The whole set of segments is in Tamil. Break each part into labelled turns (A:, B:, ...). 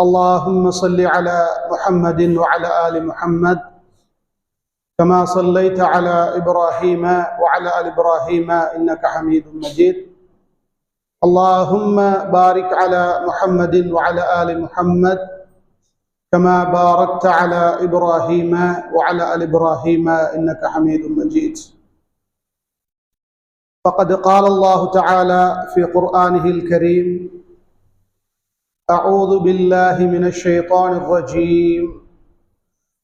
A: اللهم صل على محمد وعلى آل محمد كما صليت على إبراهيم وعلى آل إبراهيم إنك حميد مجيد. اللهم بارك على محمد وعلى آل محمد كما باركت على إبراهيم وعلى آل إبراهيم إنك حميد مجيد. فقد قال الله تعالى في قرآنه الكريم: أعوذ بالله من الشيطان الرجيم.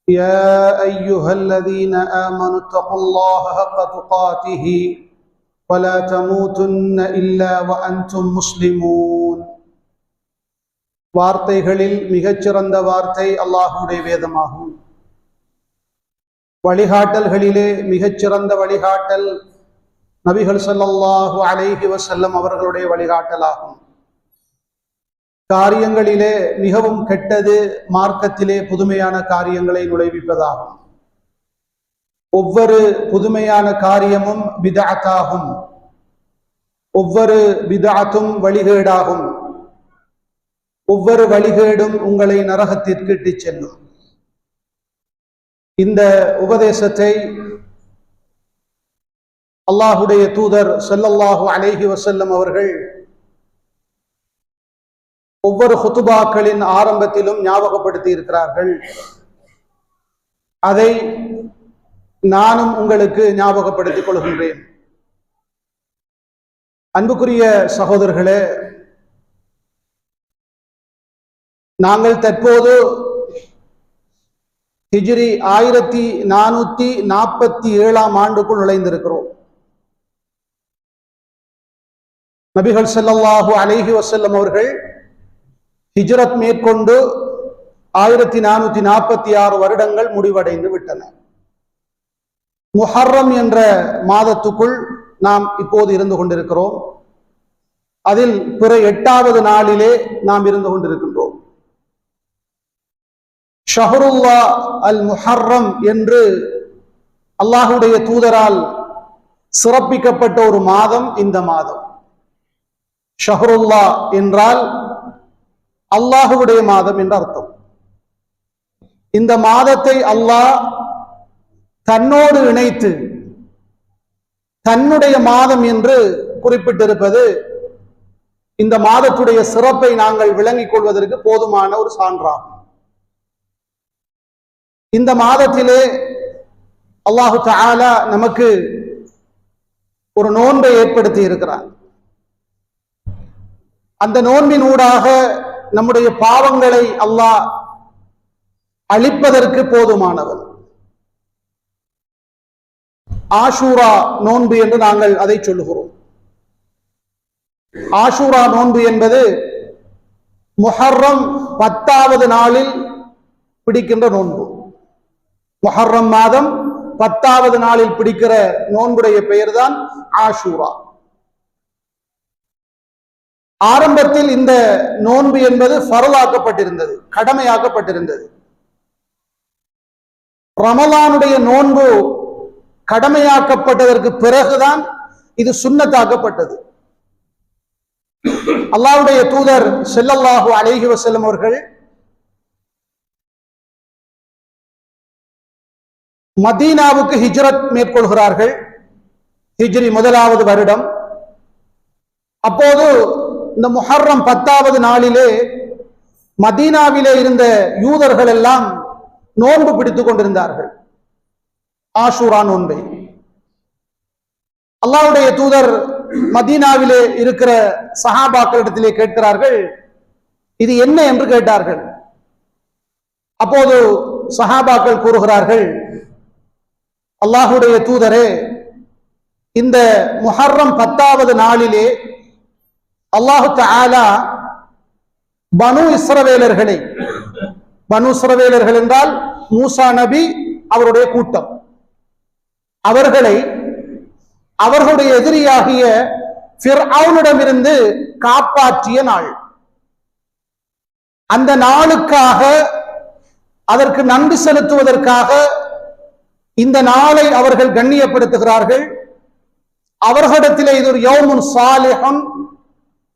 A: يا أيها الذين آمنوا اتقوا الله حق تقاته ولا تموتن إلا وأنتم مسلمون. வார்த்தைகளில் மிகச்சிறந்த வார்த்தை அல்லாஹ்வுடைய வேதமாகும். வழிகாட்டல்களிலே மிகச்சிறந்த வழிகாட்டல் நபிகள் ஸல்லல்லாஹு அலைஹி வஸல்லம் அவர்களுடைய வழிகாட்டலாகும். காரியங்களிலே மிகவும் கெட்டது மார்க்கத்திலே புதுமையான காரியங்களை நுழைவிப்பதாகும். ஒவ்வொரு புதுமையான காரியமும் பிதஅத்தாகும். ஒவ்வொரு பிதஅத்தும் வழிகேடாகும். ஒவ்வொரு வழிகேடும் உங்களை நரகத்திற்கு இட்டுச் செல்லும். இந்த உபதேசத்தை அல்லாஹுடைய தூதர் ஸல்லல்லாஹு அலைஹி வஸல்லம் அவர்கள் ஒவ்வொரு ஹுதுபாக்களின் ஆரம்பத்திலும் ஞாபகப்படுத்தி இருக்கிறார்கள். அதை நானும் உங்களுக்கு ஞாபகப்படுத்திக் கொள்கின்றேன். அன்புக்குரிய சகோதரர்களே, நாங்கள் தற்போது ஹிஜ்ரி 1447 ஆண்டுக்குள் நுழைந்திருக்கிறோம். நபிகள் ஸல்லல்லாஹு அலைஹி வஸல்லம் அவர்கள் ஹிஜ்ரத் மேற்கொண்டு 1446 வருடங்கள் முடிவடைந்து விட்டன. முஹர்ரம் என்ற மாதத்துக்குள் நாம் இப்போது இருந்து கொண்டிருக்கிறோம். அதில் பிற 8வது நாளிலே நாம் இருந்து கொண்டிருக்கின்றோம். ஷஹ்ருல்லா அல் முஹர்ரம் என்று அல்லாஹுடைய தூதரால் சிறப்பிக்கப்பட்ட ஒரு மாதம் இந்த மாதம். ஷஹ்ருல்லா என்றால் அல்லாஹுடைய மாதம் என்ற அர்த்தம். இந்த மாதத்தை அல்லாஹ் தன்னோடு இணைத்து தன்னுடைய மாதம் என்று குறிப்பிட்டிருப்பது இந்த மாதத்துடைய சிறப்பை நாங்கள் விளங்கிக் கொள்வதற்கு போதுமான ஒரு சான்றாகும். இந்த மாதத்திலே அல்லாஹு தஆலா நமக்கு ஒரு நோன்பை ஏற்படுத்தி இருக்கிறார். அந்த நோன்பின் ஊடாக நம்முடைய பாவங்களை அல்லாஹ் அழிப்பதற்கு போதுமானவன். ஆஷூரா நோன்பு என்று நாங்கள் அதை சொல்லுகிறோம். ஆஷூரா நோன்பு என்பது முஹர்ரம் 10வது நாளில் பிடிக்கின்ற நோன்பு. முஹர்ரம் மாதம் 10வது நாளில் பிடிக்கிற நோன்புடைய பெயர்தான் ஆஷூரா. ஆரம்பத்தில் இந்த நோன்பு என்பது ஃபர்லாக்கப்பட்டிருந்தது, கடமையாக்கப்பட்டிருந்தது. ரமலானுடைய நோன்பு கடமையாக்கப்பட்டதற்கு பிறகுதான் இது சுன்னத்தாக்கப்பட்டது. அல்லாஹ்வுடைய தூதர் ஸல்லல்லாஹு அலைஹி வஸல்லம் அவர்கள் மதீனாவுக்கு ஹிஜ்ரத் மேற்கொள்கிறார்கள். ஹிஜ்ரி 1வது வருடம். அப்போது இந்த முஹர்ரம் 10வது நாளிலே மதீனாவிலே இருந்த யூதர்கள் எல்லாம் நோன்பு பிடித்துக் கொண்டிருந்தார்கள், ஆஷூரா நோன்பை. அல்லாஹ்வுடைய தூதர் மதீனாவிலே இருக்கிற சஹாபாக்களிடத்திலே கேட்கிறார்கள், இது என்ன என்று கேட்டார்கள். அப்போது சஹாபாக்கள் கூறுகிறார்கள், அல்லாஹ்வுடைய தூதரே, இந்த முஹர்ரம் 10வது நாளிலே அல்லாஹு தஆலா பனு இஸ்ரவேலர்களை, பனு இஸ்ரவேலர்கள் என்றால் மூசா நபி அவருடைய கூட்டம், அவர்களை அவர்களுடைய எதிரியாகிய ஃபிர்அவுனிடமிருந்து காப்பாற்றிய நாள். அந்த நாளுக்காக, அதற்கு நன்றி செலுத்துவதற்காக இந்த நாளை அவர்கள் கண்ணியப்படுத்துகிறார்கள். அவர்களிடத்திலே இது ஒரு யௌமுன் சாலிஹுன்,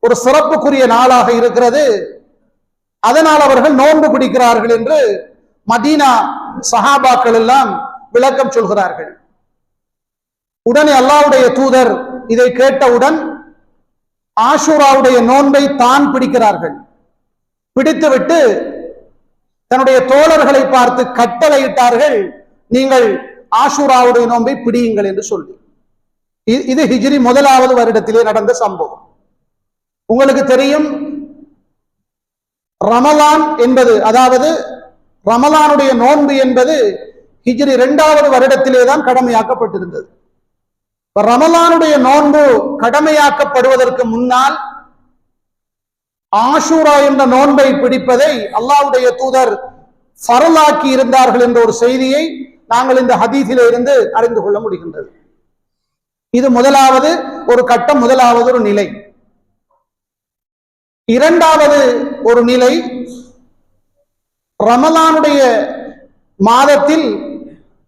A: ஒரு சிறப்புக்குரிய நாளாக இருக்கிறது. அதனால் அவர்கள் நோன்பு பிடிக்கிறார்கள் என்று மதீனா சஹாபாக்கள் எல்லாம் விளக்கம் சொல்கிறார்கள். உடனே அல்லாஹ்வுடைய தூதர் இதை கேட்டவுடன் ஆஷூராவுடைய நோன்பை தான் பிடிக்கிறார்கள். பிடித்துவிட்டு தன்னுடைய தோழர்களை பார்த்து கட்டளையிட்டார்கள், நீங்கள் ஆஷூராவுடைய நோன்பை பிடியுங்கள் என்று சொல்லி. இது ஹிஜ்ரி முதலாவது வருடத்திலே நடந்த சம்பவம். உங்களுக்கு தெரியும், ரமலான் என்பது, அதாவது ரமலானுடைய நோன்பு என்பது ஹிஜ்ரி 2வது வருடத்திலே தான் கடமையாக்கப்பட்டிருந்தது. ரமலானுடைய நோன்பு கடமையாக்கப்படுவதற்கு முன்னால் ஆஷூரா என்ற நோன்பை பிடிப்பதை அல்லாஹ்வுடைய தூதர் ஃபரலாக்கி இருந்தார்கள் என்ற ஒரு செய்தியை நாங்கள் இந்த ஹதீஸிலே இருந்து அறிந்து கொள்ள முடிகின்றது. இது முதலாவது ஒரு கட்டம், முதலாவது ஒரு நிலை. இரண்டாவது ஒரு நிலை, ரமலானுடைய மாதத்தில்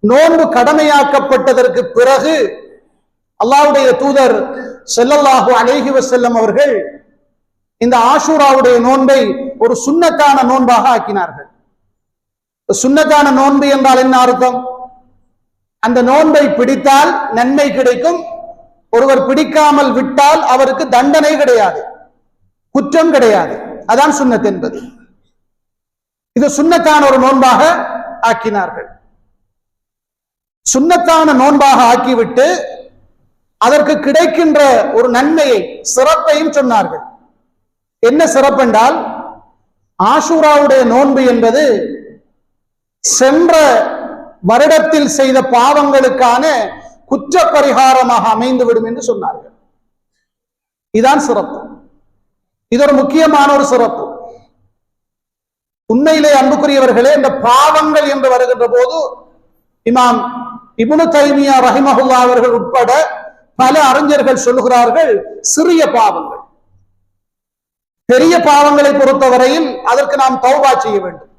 A: நோன்பு கடமையாக்கப்பட்டதற்கு பிறகு அல்லாஹ்வுடைய தூதர் ஸல்லல்லாஹு அலைஹி வஸல்லம் அவர்கள் இந்த ஆஷூராவுடைய நோன்பை ஒரு சுன்னத்தான நோன்பாக ஆக்கினார்கள். சுன்னத்தான நோன்பு என்றால் என்ன அர்த்தம்? அந்த நோன்பை பிடித்தால் நன்மை கிடைக்கும், ஒருவர் பிடிக்காமல் விட்டால் அவருக்கு தண்டனை கிடையாது, குற்றம் கிடையாது. அதான் சுன்னத் என்பது. இது சுன்னத்தான ஒரு நோன்பாக ஆக்கினார்கள். சுன்னத்தான நோன்பாக ஆக்கிவிட்டு அதற்கு கிடைக்கின்ற ஒரு நன்மையை, சிறப்பையும் சொன்னார்கள். என்ன சிறப்பு என்றால், ஆஷூராவுடைய நோன்பு என்பது சென்ற வருடத்தில் செய்த பாவங்களுக்கான குற்ற பரிகாரமாக அமைந்துவிடும் என்று சொன்னார்கள். இதுதான் சிறப்பு. இது ஒரு முக்கியமான ஒரு சிறப்பு. உண்மையிலே அன்புக்குரியவர்களே, இந்த பாவங்கள் என்று வருகின்ற போது இமாம் இப்னு தைமியா ரஹிமஹுல்லா அவர்கள் உட்பட பல அறிஞர்கள் சொல்லுகிறார்கள், சிறிய பாவங்கள். பெரிய பாவங்களை பொறுத்தவரையில் அதற்கு நாம் தௌபா செய்ய வேண்டும்.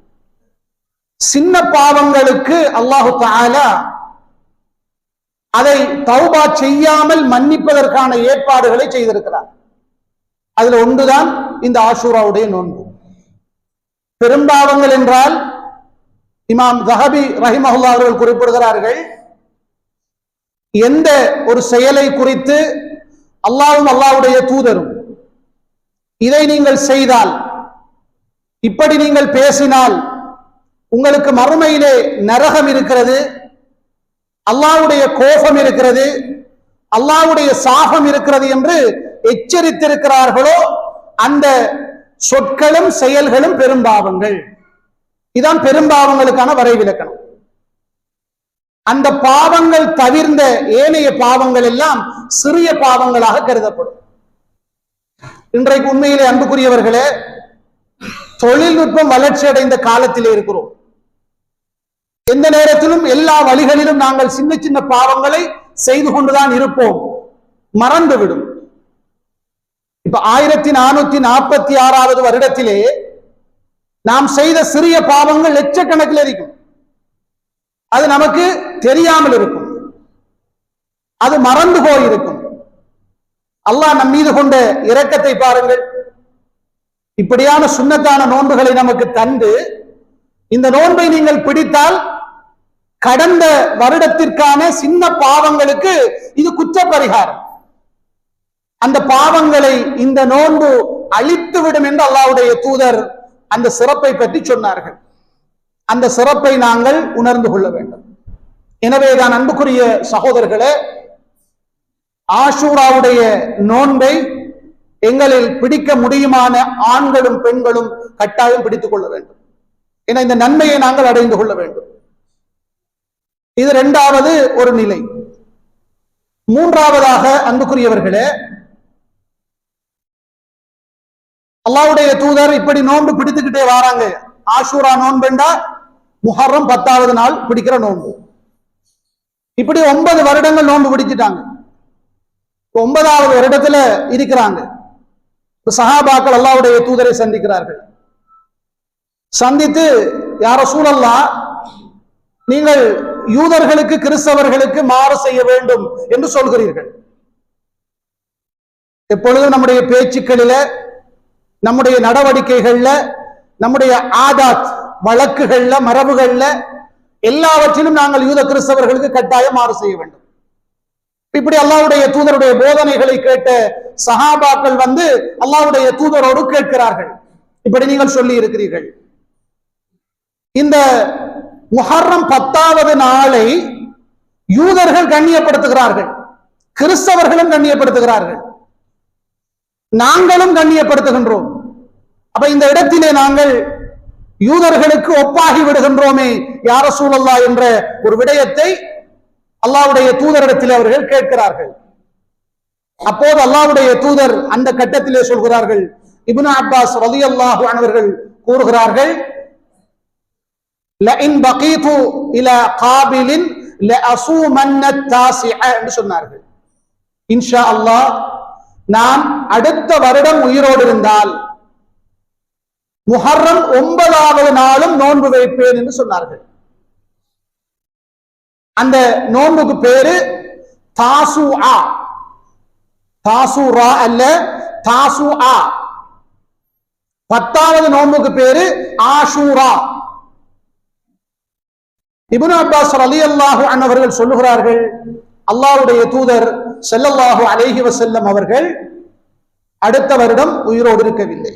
A: சின்ன பாவங்களுக்கு அல்லாஹு தஆலா அதை தௌபா செய்யாமல் மன்னிப்பதற்கான ஏற்பாடுகளை செய்திருக்கிறார். அதுல ஒன்றுதான் இந்த ஆஷூராவுடைய நோன்பு. பெரும்பாவங்கள் என்றால் இமாம் ஸஹபி ரஹிமஹுல்லா அவர்கள் குறிப்பிடுகிறார்கள், எந்த ஒரு செயலை குறித்து அல்லாஹ்வும் அல்லாஹ்வுடைய தூதரும் இதை நீங்கள் செய்தால், இப்படி நீங்கள் பேசினால் உங்களுக்கு மறுமையிலே நரகம் இருக்கிறது, அல்லாஹ்வுடைய கோபம் இருக்கிறது, அல்லாஹ்வுடைய சாபம் இருக்கிறது என்று எச்சரித்திருக்கிறார்களோ அந்த சொற்களும் செயல்களும் பெரும்பாவங்கள். இதான் பெரும்பாவங்களுக்கான வரைவிலக்கணம். அந்த பாவங்கள் தவிர்ந்த ஏனைய பாவங்கள் எல்லாம் சிறிய பாவங்களாக கருதப்படும். இன்றைக்கு உண்மையிலே அன்புக்குரியவர்களே, தொழில்நுட்பம் வளர்ச்சி அடைந்த காலத்திலே இருக்கிறோம். எந்த நேரத்திலும் எல்லா வழிகளிலும் நாங்கள் சின்ன சின்ன பாவங்களை செய்து கொண்டுதான் இருப்போம், மறந்துவிடும். இப்ப 1446வது வருடத்திலே நாம் செய்த சிறிய பாவங்கள் லட்சக்கணக்கில் இருக்கும். அது நமக்கு தெரியாமல் இருக்கும், அது மறந்து போயிருக்கும். அல்லாஹ் நம் மீது கொண்ட இரக்கத்தை பாருங்கள். இப்படியான சுன்னத்தான நோன்புகளை நமக்கு தந்து, இந்த நோன்பை நீங்கள் பிடித்தால் கடந்த வருடத்திற்கான சின்ன பாவங்களுக்கு இது குற்ற பரிகாரம். அந்த பாவங்களை இந்த நோன்பு அழித்துவிடும் என்று அல்லாஹ்வுடைய தூதர் அந்த சிறப்பை பற்றி சொன்னார்கள். அந்த சிறப்பை நாங்கள் உணர்ந்து கொள்ள வேண்டும். எனவேதான் அன்புக்குரிய சகோதரர்களே, ஆஷூராவுடைய நோன்பை எங்களில் பிடிக்க முடியுமான ஆண்களும் பெண்களும் கட்டாயம் பிடித்துக் கொள்ள வேண்டும். என இந்த நன்மையை நாங்கள் அடைந்து கொள்ள வேண்டும். இது இரண்டாவது ஒரு நிலை. மூன்றாவதாக அன்புக்குரியவர்களே, அல்லாஹ்வுடைய தூதர் இப்படி நோன்பு பிடித்துக்கிட்டே வராங்க. ஆஷூரா நோன்புண்டா முஹர்ரம் 10வது நாள் பிடிக்கிற நோன்பு. இப்படி 9 வருடங்கள் நோன்பு பிடிச்சிட்டாங்க. 9வது வருடத்துல இருக்கிறாங்க. சஹாபாக்கள் அல்லாஹ்வுடைய தூதரை சந்திக்கிறார்கள். சந்தித்து, யா ரசூலல்லாஹ், நீங்கள் யூதர்களுக்கு கிறிஸ்தவர்களுக்கு மாறு செய்ய வேண்டும் என்று சொல்கிறீர்கள். எப்பொழுதும் நம்முடைய பேச்சுக்களில, நம்முடைய நடவடிக்கைகள்ல நம்முடைய ஆதாத் வழக்குகள்ல மரபுகள்ல எல்லாவற்றிலும் நாங்கள் யூத கிறிஸ்தவர்களுக்கு கட்டாயம் மாறு செய்ய வேண்டும். இப்படி அல்லாஹ்வுடைய தூதருடைய போதனைகளை கேட்ட சஹாபாக்கள் அல்லாஹ்வுடைய தூதரோடு கேட்கிறார்கள். இப்படி நீங்கள் சொல்லி இருக்கிறீர்கள். இந்த முஹர்ரம் 10வது நாளை யூதர்கள் கண்ணியப்படுத்துகிறார்கள், கிறிஸ்தவர்களும் கண்ணியப்படுத்துகிறார்கள், நாங்களும் கண்ணியப்படுத்துகின்றோம். அப்ப இந்த இடத்திலே நாங்கள் யூதர்களுக்கு ஒப்பாகி விடுகின்றோமே யா ரசூலல்லாஹ் என்ற ஒரு விடயத்தை அல்லாஹ்வுடைய தூதரிடத்தில் அவர்கள் கேட்கிறார்கள். அப்போது அல்லாஹ்வுடைய தூதர் அந்த கட்டத்திலே சொல்கிறார்கள், இப்னு அப்பாஸ் ரலியல்லாஹு அன்ஹு அவர்கள் கூறுகிறார்கள், லஇன் பகீது இலா காபிலின் லஅஸூமன்ன தாஸிஅ என்று சொன்னார்கள். இன்ஷா அல்லாஹ் நான் அடுத்த வருடம் உயிரோடு இருந்தால் முஹர்ரம் 9வது நாளும் நோன்பு வைப்பேன் என்று சொன்னார்கள். அந்த நோன்புக்கு பேரு தாசுஆ, தாசுரா அல்ல, தாசுஆ. 10வது நோன்புக்கு பேரு ஆஷூரா. இப்னு அப்பாஸ் ரலியல்லாஹு அன்ஹு அவர்கள் சொல்லுகிறார்கள், அல்லாஹ்வுடைய தூதர் ஸல்லல்லாஹு அலைஹி வஸல்லம் அவர்கள் அடுத்த வருடம் உயிரோடு இருக்கவில்லை,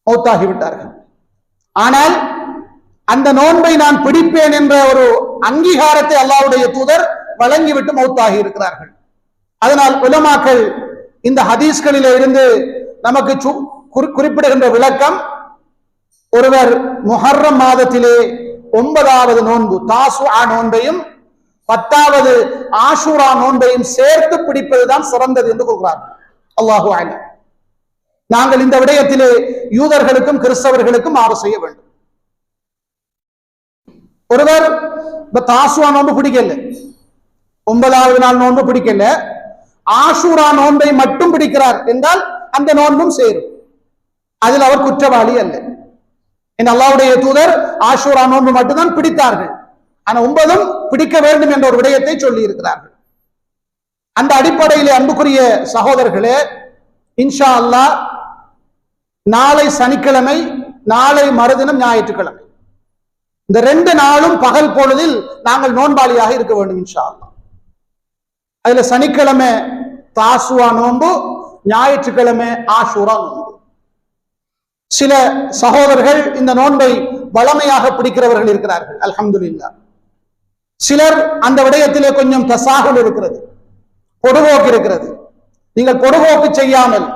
A: மௌத்தாகிவிட்டார்கள். ஆனால் அந்த நோன்பை நான் பிடிப்பேன் என்ற ஒரு அங்கீகாரத்தை அல்லாஹ்வுடைய தூதர் வழங்கிவிட்டு மௌத்தாகி இருக்கிறார்கள். அதனால் உலமாக்கள் இந்த ஹதீஸ்களிலே இருந்து நமக்கு குறிப்பிடுகின்ற விளக்கம், ஒருவர் முஹர்ரம் மாதத்திலே 9வது நோன்பு தாசுஆ நோன்பையும் 10வது ஆஷூரா நோன்பையும் சேர்த்து பிடிப்பதுதான் சிறந்தது என்று கூறுகிறார்கள். அல்லாஹு அலம். நாங்கள் இந்த விடயத்திலே யூதர்களுக்கும் கிறிஸ்தவர்களுக்கும் மாறு செய்ய வேண்டும். ஒருவர் தாசுஆ நோன்பு பிடிக்கல, 9வது நாள் நோன்பு பிடிக்கல, ஆஷூரா நோன்பை மட்டும் பிடிக்கிறார் என்றால் அந்த நோன்பும் சேரும், அதில் அவர் குற்றவாளி அல்ல. அல்லாஹ்வுடைய தூதர் ஆஷூரா நோன்பு மட்டும்தான் பிடித்தார்கள், ஆனா 9ம் பிடிக்க வேண்டும் என்ற ஒரு விடயத்தை சொல்லி இருக்கிறார்கள். அந்த அடிப்படையிலே அன்புக்குரிய சகோதரர்களே, இன்ஷா அல்லாஹ் நாளை சனிக்கிழமை, நாளை மறுதினம் ஞாயிற்றுக்கிழமை, இந்த 2 நாளும் பகல் பொழுதில் நாங்கள் நோன்பாளியாக இருக்க வேண்டும் இன்ஷா அல்லாஹ். அதுல சனிக்கிழமை தாசுஆ நோன்பு, ஞாயிற்றுக்கிழமை ஆஷூரா நோன்பு. சில சகோதரர்கள் இந்த நோன்பை வளமையாக பிடிக்கிறவர்கள் இருக்கிறார்கள், அல்ஹம்துலில்லாஹ். சிலர் அந்த விடயத்திலே கொஞ்சம் தசாகுல் இருக்கிறது, பொடுபோக்கு இருக்கிறது. நீங்கள் பொடுபோக்கு செய்யாமல்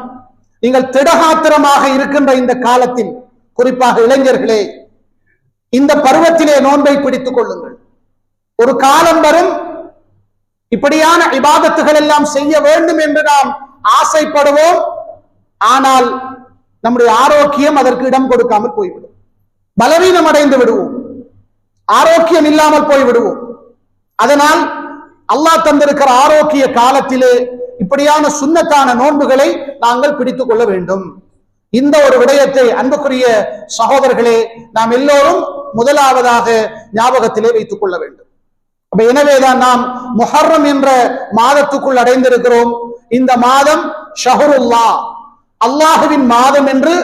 A: நீங்கள் திடகாத்திரமாக இருக்கின்ற இந்த காலத்தில், குறிப்பாக இளைஞர்களே, இந்த பருவத்திலே நோன்பை பிடித்துக் கொள்ளுங்கள். ஒரு காலம் வரும் இப்படியான இபாதத்துகள் எல்லாம் செய்ய வேண்டும் என்று நாம் ஆசைப்படுவோம், ஆனால் நம்முடைய ஆரோக்கியம் அதற்கு இடம் கொடுக்காமல் போய்விடும், பலவீனம் அடைந்து விடுவோம், ஆரோக்கியம் இல்லாமல் போய்விடுவோம். அதனால் அல்லாஹ் தந்திருக்கிற ஆரோக்கிய காலத்திலே இப்படியான சுன்னத்தான நோன்புகளை நாங்கள் பிடித்துக் கொள்ள வேண்டும். இந்த ஒரு விடயத்தை அன்புக்குரிய சகோதரர்களே நாம் எல்லோரும் முதலாவதாக ஞாபகத்திலே வைத்துக் கொள்ள வேண்டும். எனவேதான் நாம் முஹர்ரம் என்ற மாதத்துக்குள் அடைந்திருக்கிறோம். இந்த மாதம் ஷஹ்ருல்லா, அல்லாஹுவின் மாதம் என்று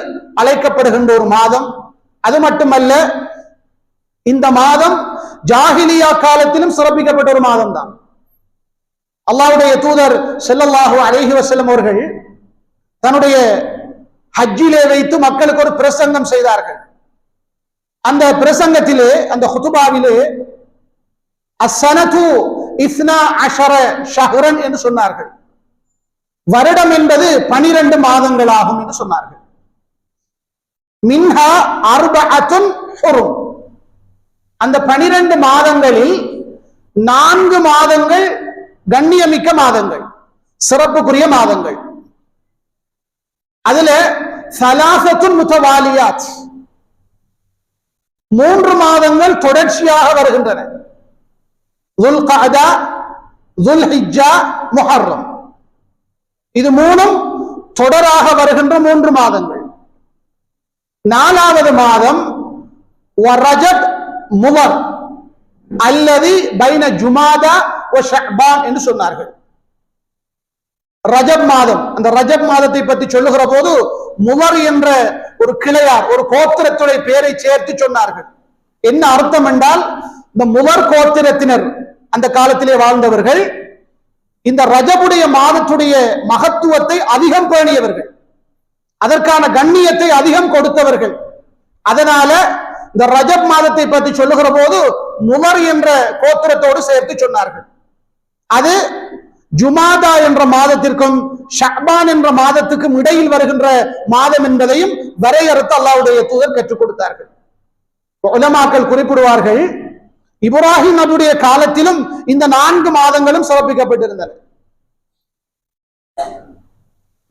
A: அழைக்கப்படுகின்ற ஒரு மாதம். அது மட்டுமல்ல, இந்த மாதம் ஜாஹிலியா காலத்திலும் சிறப்பிக்கப்பட்ட ஒரு மாதம் தான். அல்லாஹ்வுடைய தூதர் ஸல்லல்லாஹு அலைஹி வஸல்லம் அவர்கள் தன்னுடைய ஹஜ்ஜிலே வைத்து மக்களுக்கு ஒரு பிரசங்கம் செய்தார்கள். அந்த பிரசங்கத்திலே, அந்த ஹுதுபாவிலே அஸ்ஸனது 12 ஷஹ்ரன் என்று சொன்னார்கள். வருடம் என்பது 12 மாதங்களாகும் என்று சொன்னார்கள். மின்ஹா அர்பஅத்துன் ஹுரும், அந்த 12 மாதங்களில் 4 மாதங்கள் கண்ணியமிக்க மாதங்கள், சிறப்புக்குரிய மாதங்கள். அதுல ஸலாஸத்துன் முத்தவாலியாத், 3 மாதங்கள் தொடர்ச்சியாக வருகின்றன. ذுல்கஅதா, ذுல்ஹிஜ்ஜா, முஹர்ரம். இது 3ம் தொடராக வருகின்ற 3 மாதங்கள். 4வது மாதம் ரஜப் முதர் அல்லது பைன ஜுமாதா வ ஷஅபான் என்று சொன்னார்கள். ரஜப் மாதம். அந்த ரஜப் மாதத்தை பற்றி சொல்லுகிற போது முவர் என்ற ஒரு கிளையார், ஒரு கோத்திரத்துடைய பெயரை சேர்த்து சொன்னார்கள். என்ன அர்த்தம் என்றால், இந்த முவர் கோத்திரத்தினர் அந்த காலத்திலே வாழ்ந்தவர்கள், இந்த ரஜபுடைய மாதத்துடைய மகத்துவத்தை அதிகம் பேணியவர்கள், அதற்கான கண்ணியத்தை அதிகம் கொடுத்தவர்கள். அதனால இந்த ரஜப் மாதத்தை பற்றி சொல்லுகிற போது முவர் என்ற கோத்திரத்தோடு சேர்த்து சொன்னார்கள். அது ஜுமாதா என்ற மாதத்திற்கும் ஷஅபான் என்ற மாதத்துக்கும் இடையில் வருகின்ற மாதம் என்பதையும் வரையறுத்து அல்லாஹ்வுடைய தூதர் கற்றுக் கொடுத்தார்கள். உலமாக்கள் குறிப்பிடுவார்கள், இப்ராஹிம் நபியுடைய காலத்திலும் இந்த 4 மாதங்களும் சிறப்பிக்கப்பட்டிருந்தன.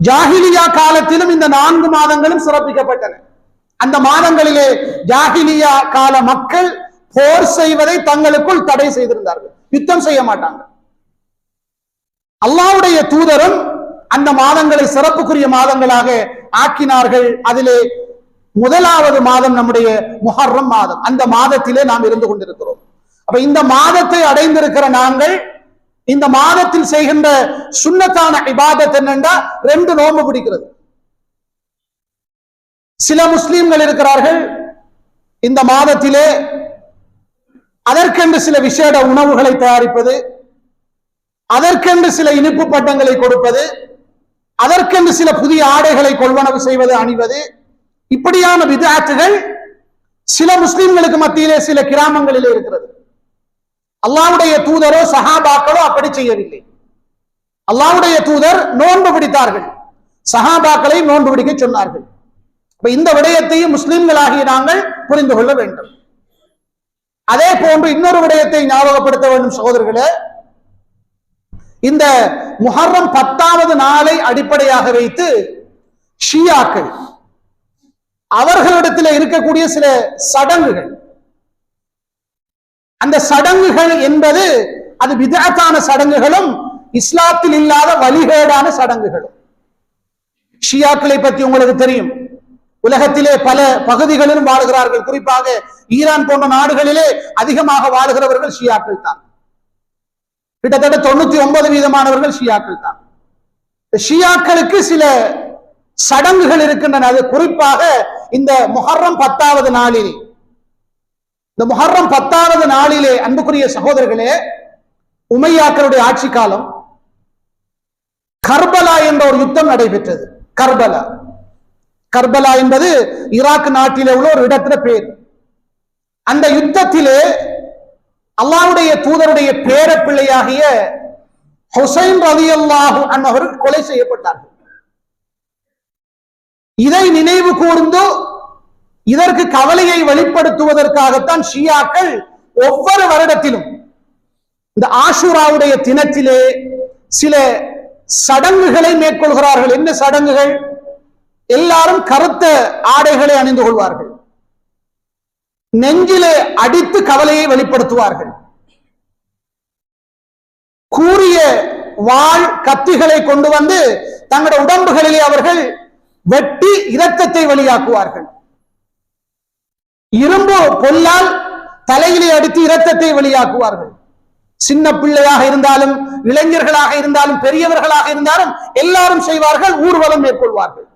A: ஜாஹிலியா காலத்திலும் இந்த 4 மாதங்களும் சிறப்பிக்கப்பட்டன. அந்த மாதங்களிலே ஜாஹிலியா கால மக்கள் போர் செய்வதை தங்களுக்குள் தடை செய்திருந்தார்கள், யுத்தம் செய்ய மாட்டாங்க. அல்லாஹ்வுடைய தூதரும் அந்த மாதங்களை சிறப்புக்குரிய மாதங்களாக ஆக்கினார்கள். அதிலே முதலாவது மாதம் நம்முடைய முஹர்ரம் மாதம். அந்த மாதத்திலே நாம் இருந்து கொண்டிருக்கிறோம். அப்ப இந்த மாதத்தை அடைந்திருக்கிற நாங்கள் இந்த மாதத்தில் செய்கின்ற சுன்னத்தான இபாதத் என்னென்றா 2 நோன்பு பிடிக்கிறது. சில முஸ்லிம்கள் இருக்கிறார்கள், இந்த மாதத்திலே அதற்கென்று சில விசேட உணவுகளை தயாரிப்பது, அதற்கென்று சில இனிப்பு பண்டங்களை கொடுப்பது, அதற்கென்று சில புதிய ஆடைகளை கொள்வனவு செய்வது, அணிவது, இப்படியான பித்அத்துகள் சில முஸ்லிம்களுக்கு மத்தியிலே சில கிராமங்களிலே இருக்கிறது. அல்லாஹ்வுடைய தூதரோ சஹாபாக்களோ அப்படி செய்யவில்லை. அல்லாஹ்வுடைய தூதர் நோன்பு பிடித்தார்கள், சஹாபாக்களை நோன்பு பிடிக்க சொன்னார்கள். இந்த விடயத்தையும் முஸ்லிம்களாகிய நாங்கள் புரிந்து கொள்ள வேண்டும். அதே போன்று இன்னொரு விடயத்தை ஞாபகப்படுத்த வேண்டும் சகோதரர்களே. இந்த முஹர்ரம் 10வது நாளை அடிப்படையாக வைத்து ஷியாக்கள் அவர்களிடத்தில் இருக்கக்கூடிய சில சடங்குகள், அந்த சடங்குகள் என்பது அது பித்அத்தான சடங்குகளும் இஸ்லாத்தில் இல்லாத வழிகேடான சடங்குகளும். ஷியாக்களை பற்றி உங்களுக்கு தெரியும், உலகத்திலே பல பகுதிகளிலும் வாழ்கிறார்கள். குறிப்பாக ஈரான் போன்ற நாடுகளிலே அதிகமாக வாழ்கிறவர்கள் ஷியாக்கள் தான். கிட்டத்தட்ட 99% ஷியாக்கள் தான். ஷியாக்களுக்கு சில சடங்குகள் இருக்கின்றன. அது குறிப்பாக இந்த முஹர்ரம் 10வது நாளில், இந்த முஹர்ரம் 10வது நாளிலே அன்புக்குரிய சகோதரர்களே, உமையாக்களுடைய ஆட்சி காலம், கர்பலா என்ற ஒரு யுத்தம் நடைபெற்றது. கர்பலா கர்பலா என்பது ஈராக் நாட்டிலே உள்ள ஒரு இடத்துல பேர். அந்த யுத்தத்திலே அல்லாஹ்வுடைய தூதருடைய பேரப்பிள்ளையாகிய ஹுசைன் ரலியல்லாஹு அன்ஹு அவர்கள் கொலை செய்யப்பட்டார்கள். இதை நினைவு கூர்ந்து இதற்கு கவலையை வெளிப்படுத்துவதற்காகத்தான் ஷியாக்கள் ஒவ்வொரு வருடத்திலும் இந்த ஆஷூராவுடைய தினத்திலே சில சடங்குகளை மேற்கொள்கிறார்கள். என்ன சடங்குகள்? எல்லாரும் கருத்த ஆடைகளை அணிந்து கொள்வார்கள், நெஞ்சிலே அடித்து கவலையை வெளிப்படுத்துவார்கள், கூரிய வாள் கத்திகளை கொண்டு வந்து தங்களுடைய உடம்புகளிலே அவர்கள் வெட்டி இரத்தத்தை வெளியாக்குவார்கள். இரும்பு பொல்லால் தலையிலே அடித்து இரத்தத்தை வெளியாக்குவார்கள். சின்ன பிள்ளையாக இருந்தாலும் இளைஞர்களாக இருந்தாலும் பெரியவர்களாக இருந்தாலும் எல்லாரும் செய்வார்கள், ஊர்வலம் மேற்கொள்வார்கள்.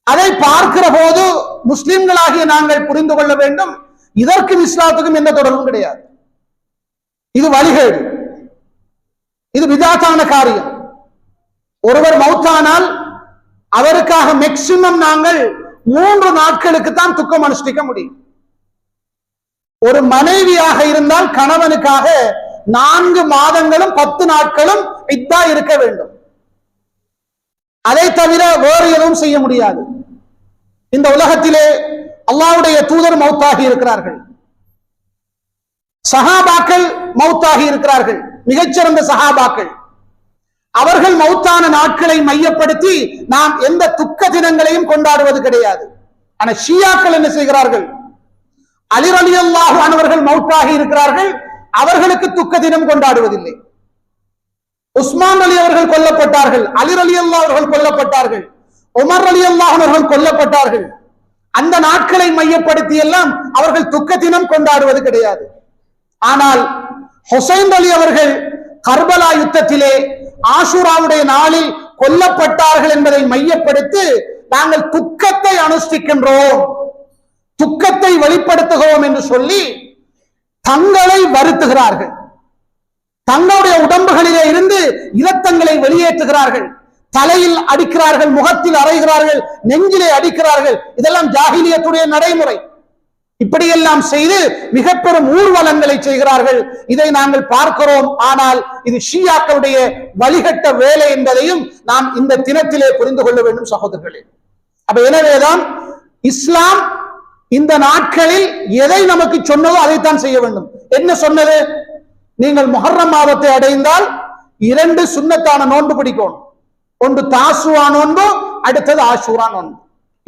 A: அதை பார்க்கிற போது முஸ்லிம்களாகிய நாங்கள் புரிந்து கொள்ள வேண்டும், இதற்கும் இஸ்லாத்துக்கும் எந்த தொடர்பும் கிடையாது. இது வழிகேடு, இது பிதாத்தான காரியம். ஒருவர் மௌத்தானால் அவருக்காக மேக்சிமம் நாங்கள் 3 நாட்களுக்கு தான் துக்கம் அனுஷ்டிக்க முடியும். ஒரு மனைவியாக இருந்தால் கணவனுக்காக 4 மாதங்களும் 10 நாட்களும் இத்தா இருக்க வேண்டும். அதை தவிர வேறு எதுவும் செய்ய முடியாது. இந்த உலகத்திலே அல்லாஹ்வுடைய தூதர் மௌத்தாகி இருக்கிறார்கள், சஹாபாக்கள் மௌத்தாகி இருக்கிறார்கள், மிகச்சிறந்த சஹாபாக்கள். அவர்கள் மௌத்தான நாட்களை மையப்படுத்தி நாம் எந்த துக்க தினங்களையும் கொண்டாடுவது கிடையாது. ஆனா ஷியாக்கள் என்ன செய்கிறார்கள்? அலி ரலியல்லாஹு அன்ஹு அவர்கள் மௌத்தாகி இருக்கிறார்கள், அவர்களுக்கு துக்க தினம் கொண்டாடுவதில்லை. உஸ்மான் அலி அவர்கள் கொல்லப்பட்டார்கள், அலி ரலியல்லாஹு அவர்கள் கொல்லப்பட்டார்கள், உமர் ரலியல்லாஹு அவர்கள் கொல்லப்பட்டார்கள். அந்த நாட்களை மையப்படுத்தி எல்லாம் அவர்கள் துக்க தினம் கொண்டாடுவது கிடையாது. ஆனால் ஹுசைன் அலி அவர்கள் கர்பலா யுத்தத்திலே ஆஷூராவுடைய நாளில் கொல்லப்பட்டார்கள் என்பதை மையப்படுத்தி நாங்கள் துக்கத்தை அனுஷ்டிக்கின்றோம், துக்கத்தை வெளிப்படுத்துகிறோம் என்று சொல்லி தங்களை வருத்துகிறார்கள். தங்களுடைய உடம்புகளிலே இருந்து இரத்தங்களை வெளியேற்றுகிறார்கள், தலையில் அடிக்கிறார்கள், முகத்தில் அறைகிறார்கள், நெஞ்சிலே அடிக்கிறார்கள். இதெல்லாம் ஜாஹிலியத்துடைய நடைமுறை. இப்படியெல்லாம் செய்து மிக பெரும் ஊர்வலங்களை செய்கிறார்கள். இதை நாங்கள் பார்க்கிறோம். ஆனால் இது ஷியாக்களுடைய வழிகட்ட வேலை என்பதையும் நாம் இந்த தினத்திலே புரிந்து கொள்ள வேண்டும் சகோதரர்களே. அப்ப எனவேதான் இஸ்லாம் இந்த நாட்களில் எதை நமக்கு சொன்னதோ அதைத்தான் செய்ய வேண்டும். என்ன சொன்னது? நீங்கள் முஹர்ரம் மாதத்தை அடைந்தால் 2 சுன்னத்தான நோன்பு பிடிக்கணும். ஒன்று தாசுவா நோன்பு, அடுத்தது ஆஷூரா நோன்பு.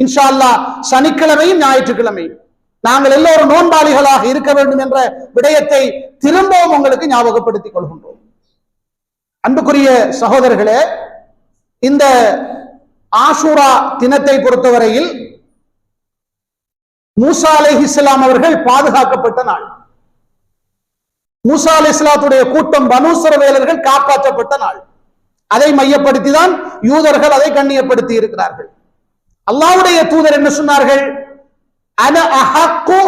A: இன்ஷா அல்லாஹ் சனிக்கிழமையும் ஞாயிற்றுக்கிழமையும் நாங்கள் எல்லோரும் நோன்பாளிகளாக இருக்க வேண்டும் என்ற விடயத்தை திரும்பவும் உங்களுக்கு ஞாபகப்படுத்திக் கொள்கின்றோம். அன்புக்குரிய சகோதரர்களே, இந்த ஆஷூரா தினத்தை பொறுத்தவரையில் மூசா அலைஹிஸ்ஸலாம் அவர்கள் பாதுகாக்கப்பட்ட நாள். மூசா அலைஹிஸ்ஸலாத்துடைய கூட்டம் பனூ இஸ்ரவேலர்கள் காப்பாற்றப்பட்ட நாள். அதை மையப்படுத்தி தான் யூதர்கள் அதை கண்ணியப்படுத்தி இருக்கிறார்கள். அல்லாஹ்வுடைய தூதர் என்ன சொன்னார்கள்? அன அஹக்கு